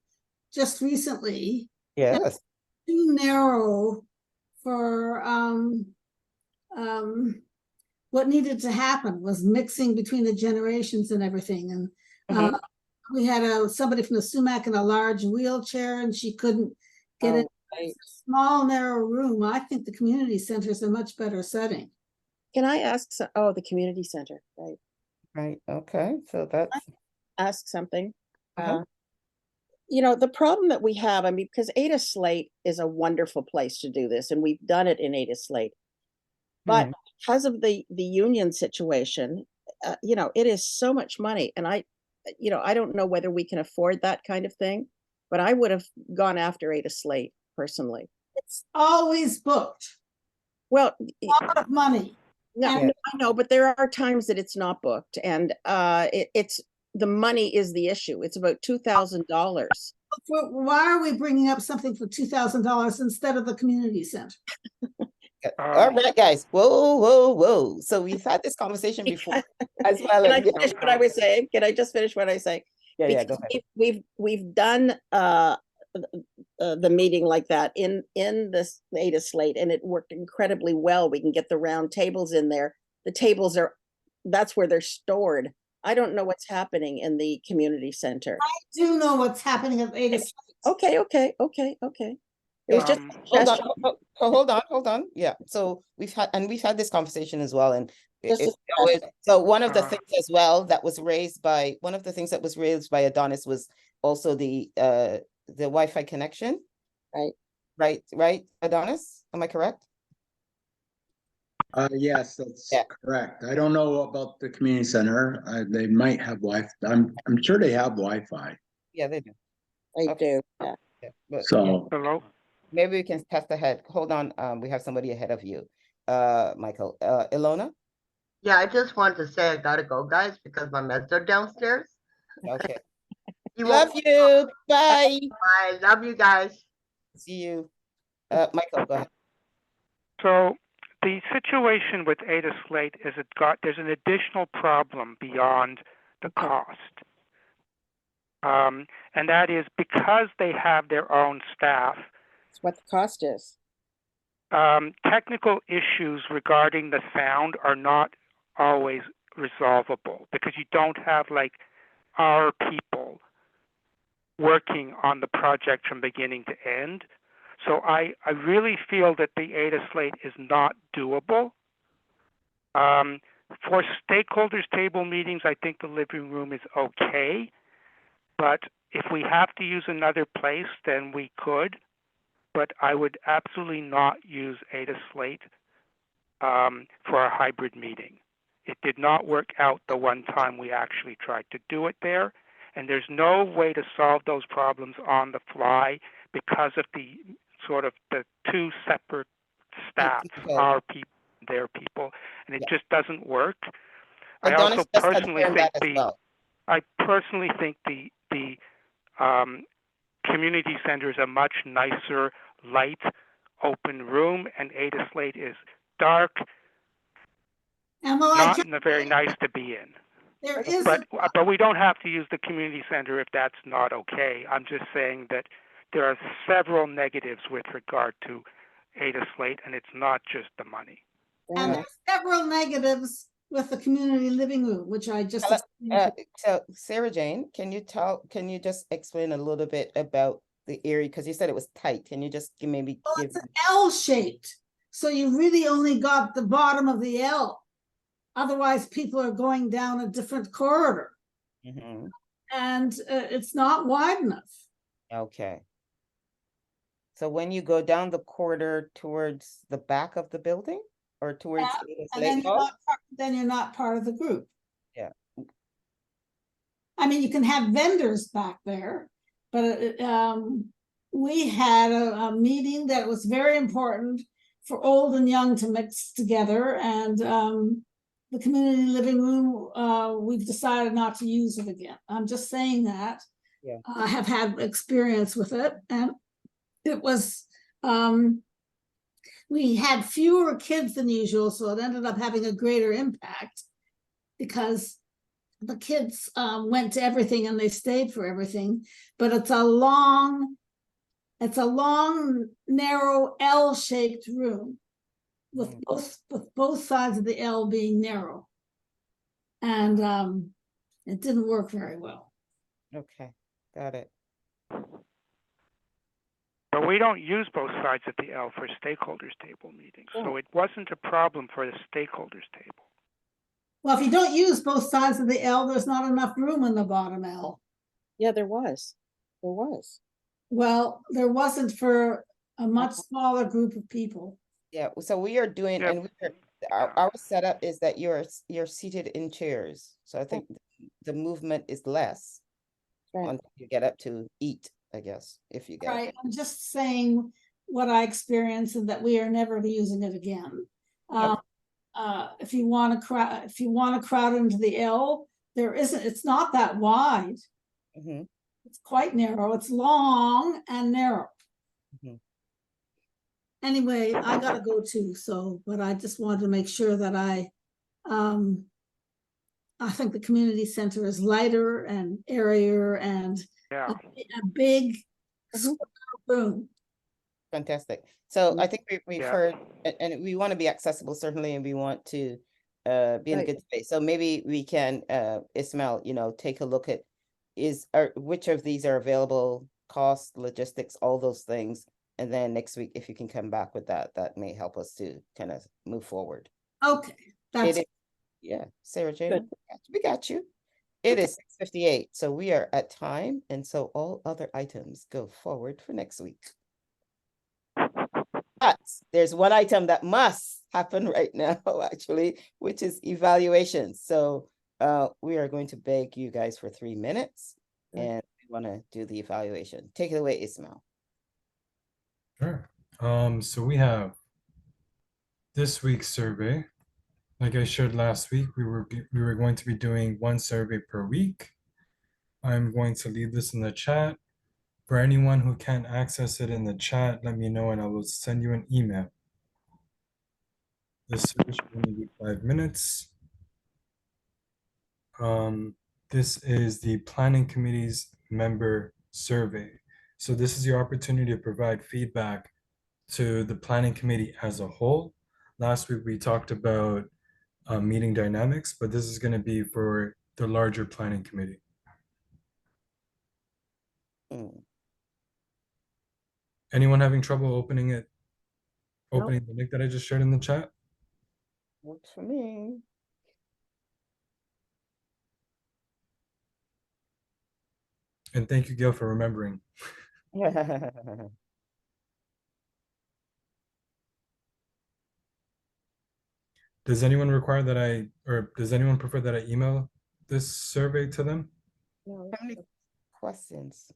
[SPEAKER 11] just recently.
[SPEAKER 2] Yes.
[SPEAKER 11] Too narrow for what needed to happen was mixing between the generations and everything. And we had somebody from the Sumac in a large wheelchair, and she couldn't get in a small, narrow room. I think the community center is a much better setting.
[SPEAKER 9] Can I ask? Oh, the community center, right?
[SPEAKER 2] Right. Okay. So that's
[SPEAKER 9] ask something. You know, the problem that we have, I mean, because Ada Slate is a wonderful place to do this, and we've done it in Ada Slate. But because of the union situation, you know, it is so much money. And I don't know whether we can afford that kind of thing, but I would have gone after Ada Slate personally.
[SPEAKER 11] It's always booked.
[SPEAKER 9] Well,
[SPEAKER 11] a lot of money.
[SPEAKER 9] No, I know, but there are times that it's not booked, and it's the money is the issue. It's about $2,000.
[SPEAKER 11] Why are we bringing up something for $2,000 instead of the community center?
[SPEAKER 2] All right, guys. Whoa. So we've had this conversation before as well.
[SPEAKER 9] Can I finish what I was saying? Can I just finish what I say?
[SPEAKER 2] Yeah, go ahead.
[SPEAKER 9] We've done the meeting like that in this Ada Slate, and it worked incredibly well. We can get the round tables in there. The tables that's where they're stored. I don't know what's happening in the community center.
[SPEAKER 11] I do know what's happening at Ada Slate.
[SPEAKER 9] Okay. It was just
[SPEAKER 2] hold on. Yeah. So we've had this conversation as well, and so one of the things as well that was raised by Adonis was also the Wi-Fi connection. Right, Adonis? Am I correct?
[SPEAKER 8] Yes, that's correct. I don't know about the community center. They might have Wi-Fi. I'm sure they have Wi-Fi.
[SPEAKER 2] Yeah, they do.
[SPEAKER 9] They do. Yeah.
[SPEAKER 8] So
[SPEAKER 6] hello.
[SPEAKER 2] Maybe we can test ahead. Hold on. We have somebody ahead of you. Michael. Ilona?
[SPEAKER 12] Yeah, I just wanted to say I gotta go, guys, because my meds are downstairs.
[SPEAKER 2] Okay.
[SPEAKER 12] You
[SPEAKER 2] Love
[SPEAKER 12] won't.
[SPEAKER 2] you. Bye.
[SPEAKER 12] I love you guys.
[SPEAKER 2] See you. Michael, go ahead.
[SPEAKER 6] So the situation with Ada Slate is there's an additional problem beyond the cost. And that is because they have their own staff,
[SPEAKER 9] It's what the cost is.
[SPEAKER 6] technical issues regarding the sound are not always resolvable because you don't have like our people working on the project from beginning to end. So I really feel that the Ada Slate is not doable. For stakeholders table meetings, I think the living room is okay. But if we have to use another place, then we could. But I would absolutely not use Ada Slate for a hybrid meeting. It did not work out the one time we actually tried to do it there. And there's no way to solve those problems on the fly because of the sort of the two separate staffs, our people, their people, and it just doesn't work. I also personally think the community center is a much nicer, light, open room, and Ada Slate is dark,
[SPEAKER 11] And
[SPEAKER 6] not very nice to be in.
[SPEAKER 11] There is,
[SPEAKER 6] but we don't have to use the community center if that's not okay. I'm just saying that there are several negatives with regard to Ada Slate, and it's not just the money.
[SPEAKER 11] and there's several negatives with the community living room, which I just
[SPEAKER 2] so Sarah Jane, can you just explain a little bit about the area, because you said it was tight. Can you just maybe give
[SPEAKER 11] it's L-shaped, so you really only got the bottom of the L. Otherwise, people are going down a different corridor.
[SPEAKER 2] Mm-hmm.
[SPEAKER 11] And it's not wide enough.
[SPEAKER 2] Okay. So when you go down the corridor towards the back of the building or towards
[SPEAKER 11] and then you're not part of the group.
[SPEAKER 2] Yeah.
[SPEAKER 11] I mean, you can have vendors back there, but we had a meeting that was very important for old and young to mix together, and the community living room, we've decided not to use it again. I'm just saying that.
[SPEAKER 2] Yeah.
[SPEAKER 11] I have had experience with it, and it was, we had fewer kids than usual, so it ended up having a greater impact because the kids went to everything and they stayed for everything. But it's a long, narrow L-shaped room with both sides of the L being narrow, and it didn't work very well.
[SPEAKER 2] Okay, got it.
[SPEAKER 6] But we don't use both sides of the L for stakeholders table meetings, so it wasn't a problem for the stakeholders table.
[SPEAKER 11] Well, if you don't use both sides of the L, there's not enough room in the bottom L.
[SPEAKER 9] Yeah, there was. There was.
[SPEAKER 11] Well, there wasn't for a much smaller group of people.
[SPEAKER 2] Yeah, so we are doing, and our setup is that you're seated in chairs. So I think the movement is less until you get up to eat, I guess, if you get
[SPEAKER 11] right. I'm just saying what I experienced and that we are never using it again. If you want to crowd into the L, it's not that wide.
[SPEAKER 2] Mm-hmm.
[SPEAKER 11] It's quite narrow. It's long and narrow.
[SPEAKER 2] Mm-hmm.
[SPEAKER 11] Anyway, I gotta go too, but I just wanted to make sure that I think the community center is lighter and airier and a big room.
[SPEAKER 2] Fantastic. So I think we've heard, and we want to be accessible, certainly, and we want to be in a good space. So maybe we can, Ismail, take a look at which of these are available, cost, logistics, all those things. And then next week, if you can come back with that may help us to kind of move forward.
[SPEAKER 11] Okay.
[SPEAKER 2] Yeah, Sarah Jane, we got you. It is 6:58, so we are at time. And so all other items go forward for next week. But there's one item that must happen right now, actually, which is evaluation. So we are going to beg you guys for 3 minutes, and we want to do the evaluation. Take it away, Ismail.
[SPEAKER 3] Sure. So we have this week's survey. Like I shared last week, we were going to be doing one survey per week. I'm going to leave this in the chat. For anyone who can't access it in the chat, let me know and I will send you an email. This survey should only be 5 minutes. This is the Planning Committee's member survey. So this is your opportunity to provide feedback to the Planning Committee as a whole. Last week we talked about meeting dynamics, but this is going to be for the larger Planning Committee. Anyone having trouble opening it? Opening the link that I just shared in the chat?
[SPEAKER 12] Works for me.
[SPEAKER 3] And thank you, Gail, for remembering. Does anyone require that or does anyone prefer that I email this survey to them?
[SPEAKER 12] How many questions?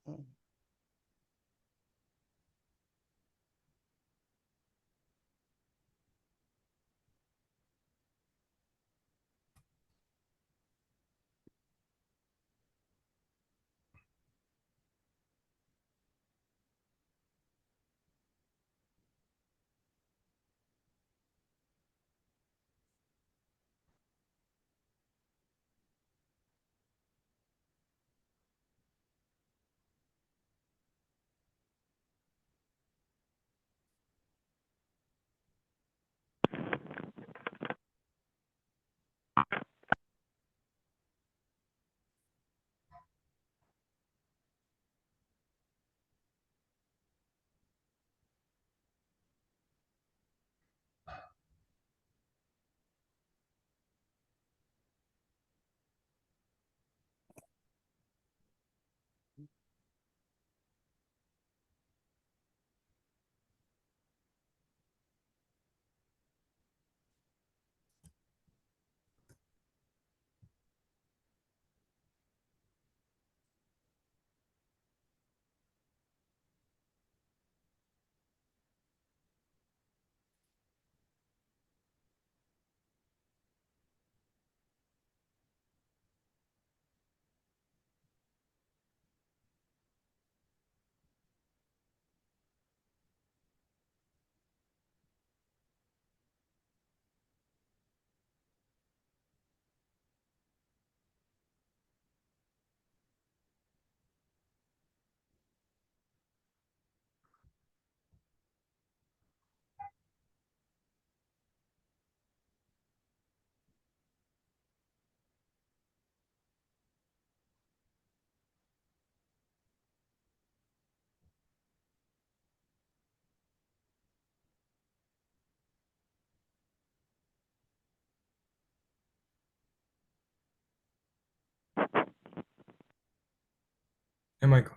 [SPEAKER 3] Hey, Michael.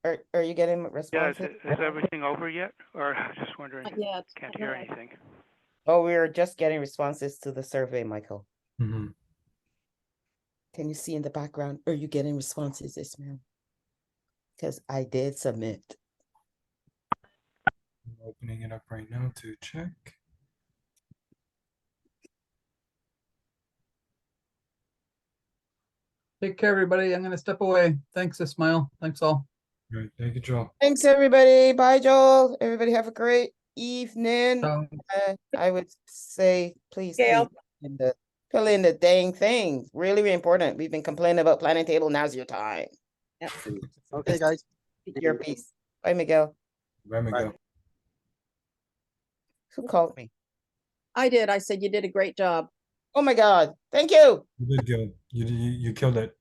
[SPEAKER 12] Are you getting
[SPEAKER 6] Yeah,
[SPEAKER 12] responses?
[SPEAKER 6] is everything over yet? Or just wondering,
[SPEAKER 9] Not yet.
[SPEAKER 6] can't hear anything.
[SPEAKER 12] Oh, we're just getting responses to the survey, Michael.
[SPEAKER 3] Mm-hmm.
[SPEAKER 12] Can you see in the background? Are you getting responses, Ismail? Because I did submit.
[SPEAKER 3] I'm opening it up right now to check.
[SPEAKER 7] Take care, everybody. I'm going to step away. Thanks, Ismail. Thanks all.
[SPEAKER 3] All right, thank you, Joel.
[SPEAKER 12] Thanks, everybody. Bye, Joel. Everybody have a great evening. I would say, please
[SPEAKER 9] Gail.
[SPEAKER 12] fill in the dang thing. Really, really important. We've been complaining about planning table. Now's your time.
[SPEAKER 9] Yep.
[SPEAKER 13] Okay, guys.
[SPEAKER 12] Speak your piece. Bye, Miguel.
[SPEAKER 3] Bye, Miguel.
[SPEAKER 12] Who called me?
[SPEAKER 9] I did. I said you did a great job.
[SPEAKER 12] Oh my God. Thank you.
[SPEAKER 3] You did good. You killed it.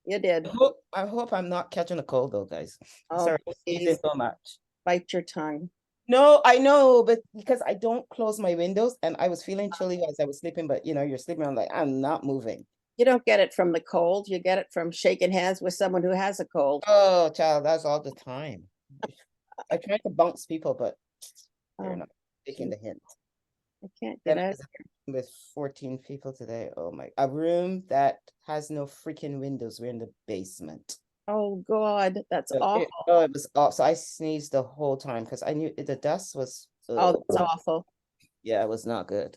[SPEAKER 9] You did.
[SPEAKER 12] I hope I'm not catching a cold though, guys.
[SPEAKER 9] Oh,
[SPEAKER 12] Sorry,
[SPEAKER 9] please.
[SPEAKER 12] so much.
[SPEAKER 9] Bite your tongue.
[SPEAKER 12] No, I know, but because I don't close my windows and I was feeling chilly as I was sleeping, but you're sleeping, I'm like, I'm not moving.
[SPEAKER 9] You don't get it from the cold. You get it from shaking hands with someone who has a cold.
[SPEAKER 12] Oh, child, that's all the time. I try to bounce people, but they're not taking the hint.
[SPEAKER 9] I can't get out.
[SPEAKER 12] With 14 people today. Oh my, a room that has no freaking windows. We're in the basement.
[SPEAKER 9] Oh God, that's awful.
[SPEAKER 12] It was awful. So I sneezed the whole time because I knew the dust was.
[SPEAKER 9] Oh, that's awful.
[SPEAKER 12] Yeah, it was not good.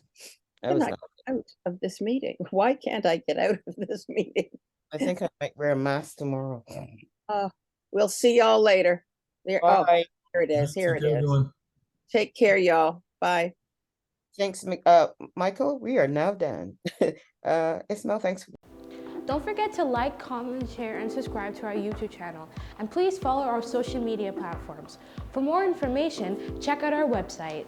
[SPEAKER 2] I was
[SPEAKER 9] Can I
[SPEAKER 2] not.
[SPEAKER 9] get out of this meeting? Why can't I get out of this meeting?
[SPEAKER 2] I think I might wear a mask tomorrow.
[SPEAKER 9] We'll see y'all later. There, oh,
[SPEAKER 2] Bye.
[SPEAKER 9] here it is. Here
[SPEAKER 3] Take
[SPEAKER 9] it
[SPEAKER 3] care,
[SPEAKER 9] is.
[SPEAKER 3] everyone.
[SPEAKER 9] Take care, y'all. Bye.
[SPEAKER 2] Thanks, Michael. We are now done. Ismail, thanks.
[SPEAKER 14] Don't forget to like, comment, share, and subscribe to our YouTube channel. And please follow our social media platforms. For more information, check out our website.